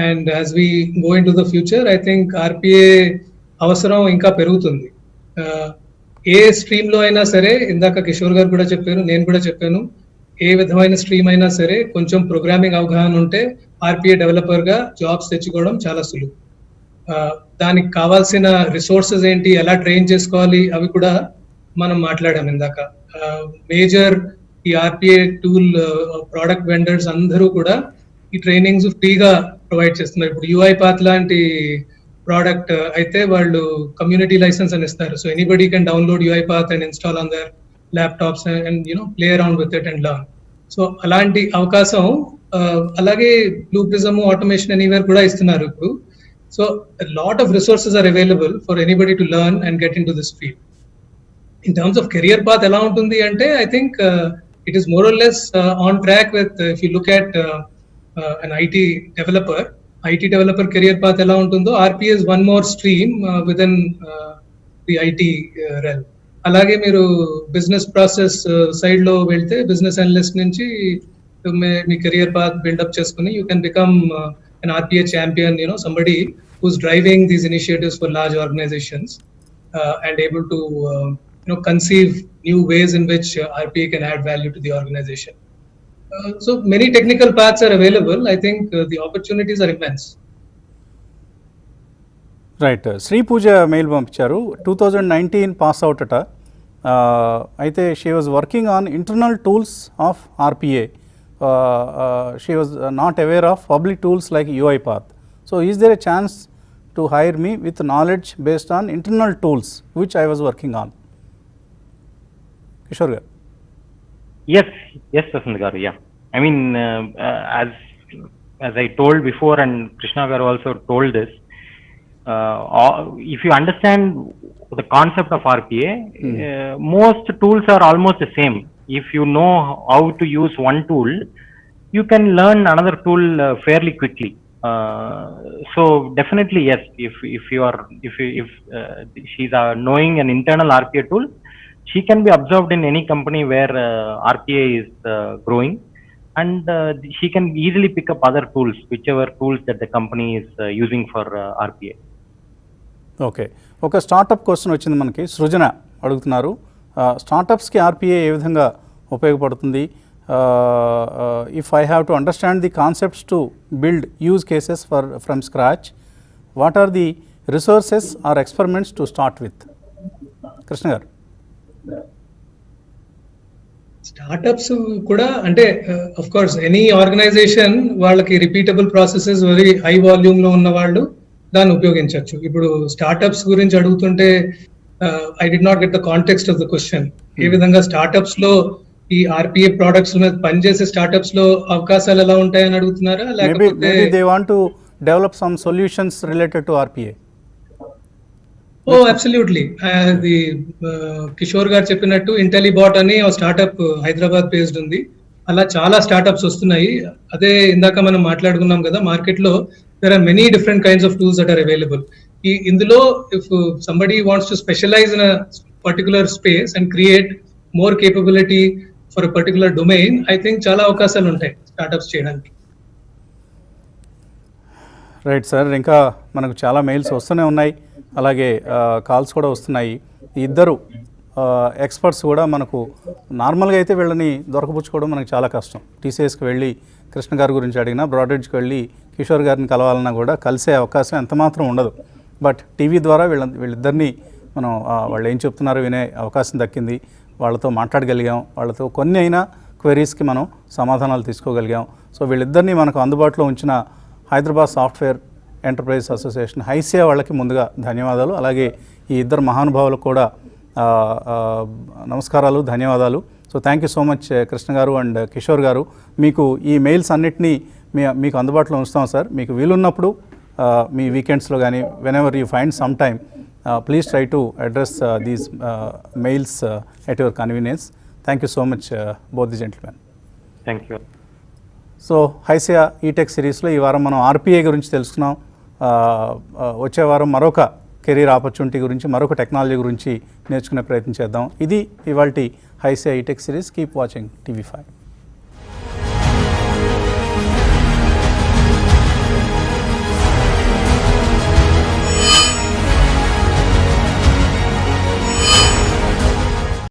B: And as we go in to the future, I think RPA అవసరం ఇంకా పెరుగుతుంది. ఏ స్ట్రీమ్ లో అయినా సరే, ఇందాక కిషోర్ గారు కూడా చెప్పారు, నేను కూడా చెప్పాను, ఏ విధమైన స్ట్రీమ్ అయినా సరే కొంచెం ప్రోగ్రామింగ్ అవగాహన ఉంటే ఆర్పిఏ డెవలపర్ గా జాబ్స్ తెచ్చుకోవడం చాలా సులువు. దానికి కావాల్సిన రిసోర్సెస్ ఏంటి, ఎలా ట్రైన్ చేసుకోవాలి, అవి కూడా మనం మాట్లాడాం ఇందాక. మేజర్ ఈ ఆర్పిఏ టూల్ ప్రోడక్ట్ వెండర్స్ అందరూ కూడా ఈ ట్రైనింగ్స్ ఫ్రీగా ప్రొవైడ్ చేస్తున్నారు. ఇప్పుడు యూఐ పాత్ లాంటి ప్రోడక్ట్ అయితే వాళ్ళు కమ్యూనిటీ లైసెన్స్ అని ఇస్తారు. So anybody can download UI path and install on their laptops and play around with it and learn. So అలాంటి అవకాశం, అలాగే బ్లూ ప్రిజమ్ ఆటోమేషన్ ఎనీవేర్ కూడా ఇస్తున్నారు ఇప్పుడు. So lot of resources are available for anybody to learn and get into this field. In terms of career path ఎలా ఉంటుంది అంటే, I think it is more or less on track with, if you look at an IT developer career path ఎలా ఉంటుందో, RPA is one more stream within the IT realm. అలాగే మీరు business process side లో వెళ్తే, business analyst నుంచి మీ career path buildup చేసుకుని you can become an RPA champion, somebody who's driving these initiatives for large organizations and able to conceive new ways in which RPA can add value to the organization. So many technical paths are available. I think the opportunities are immense.
A: Right. Shri Pooja mail పంపించారు, 2019 pass out అట. అయితే she was working on internal tools of RPA. She was not aware of public tools like UiPath. So is there a chance to hire me with knowledge based on internal tools which I was working on? Kishore garu.
C: Yes, Vasant garu. Yeah, I mean, as I told before, and Krishna Garu also told this, if you understand the concept of RPA, most tools are almost the same. If you know how to use one tool, you can learn another tool fairly quickly. So definitely yes, if she's knowing an internal RPA tool, she can be observed in any company where RPA is growing, and she can easily pick up other tools, whichever tools that the company is using for RPA.
A: Okay, ఒక startup question వచ్చింది మనకి. సృజన అడుగుతున్నారు, స్టార్టప్స్కి RPA ఏ విధంగా ఉపయోగపడుతుంది? If I have to understand the concepts to build use cases from scratch, what are the resources or experiments to start with? Krishna garu.
B: Startups కూడా అంటే ఆఫ్ కోర్స్ ఎనీ ఆర్గనైజేషన్ వాళ్ళకి repeatable processes very high volume లో ఉన్న వాళ్ళు దాన్ని ఉపయోగించవచ్చు. ఇప్పుడు startups గురించి అడుగుతుంటే I did not get the context of the question. ఏ విధంగా స్టార్టప్స్ లో ఈ ఆర్పిఏ ప్రొడక్ట్స్ మీద పనిచేసే స్టార్టప్స్ లో అవకాశాలు ఎలా ఉంటాయని అడుగుతున్నారా, లేకపోతే
A: they want to develop some solutions related to RPA?
B: Oh absolutely. అది కిషోర్ గారు చెప్పినట్టు ఇంటెలిబాట్ అని స్టార్టప్ హైదరాబాద్ బేస్డ్ ఉంది. అలా చాలా స్టార్టప్స్ వస్తున్నాయి. అదే ఇందాక మనం మాట్లాడుకున్నాం కదా, మార్కెట్ లో there are many different kinds of tools that are available. ఇందులో if somebody wants to specialize in a particular space and create more capability for a particular domain, I think చాలా అవకాశాలు ఉంటాయి స్టార్టప్స్ చేయడానికి.
A: Right sir, ఇంకా మనకు చాలా mails వస్తూనే ఉన్నాయి, అలాగే కాల్స్ కూడా వస్తున్నాయి. ఇద్దరు ఎక్స్పర్ట్స్ కూడా మనకు నార్మల్గా అయితే వీళ్ళని దొరకపుచ్చుకోవడం మనకు చాలా కష్టం. టీసీఎస్కి వెళ్ళి కృష్ణ గారి గురించి అడిగినా, బ్రాడ్ఎడ్జ్కి వెళ్ళి కిషోర్ గారిని కలవాలన్నా కూడా కలిసే అవకాశం ఎంతమాత్రం ఉండదు. బట్ టీవీ ద్వారా వీళ్ళిద్దరినీ మనం వాళ్ళు ఏం చెప్తున్నారో వినే అవకాశం దక్కింది. వాళ్ళతో మాట్లాడగలిగాం, వాళ్ళతో కొన్ని అయినా క్వెరీస్కి మనం సమాధానాలు తీసుకోగలిగాం. సో వీళ్ళిద్దరినీ మనకు అందుబాటులో ఉంచిన Hyderabad software enterprise association HYSEA వాళ్ళకి ముందుగా ధన్యవాదాలు. అలాగే ఈ ఇద్దరు మహానుభావులకు కూడా నమస్కారాలు, ధన్యవాదాలు. So thank you so much Krishna గారు అండ్ కిషోర్ గారు. మీకు ఈ మెయిల్స్ అన్నిటినీ మీకు అందుబాటులో ఉంచుతాం సార్. మీకు వీలున్నప్పుడు మీ వీకెండ్స్లో కానీ whenever you find some time, please try to address these mails at your convenience. Thank you so much both the gentlemen.
C: Thank you.
A: So HYSEA eTech సిరీస్లో ఈ వారం మనం ఆర్పిఏ గురించి తెలుసుకున్నాం. వచ్చే వారం మరొక కెరీర్ ఆపర్చునిటీ గురించి, మరొక టెక్నాలజీ గురించి నేర్చుకునే ప్రయత్నం చేద్దాం. ఇది ఇవాల్టి HYSEA eTech series. Keep watching TV5.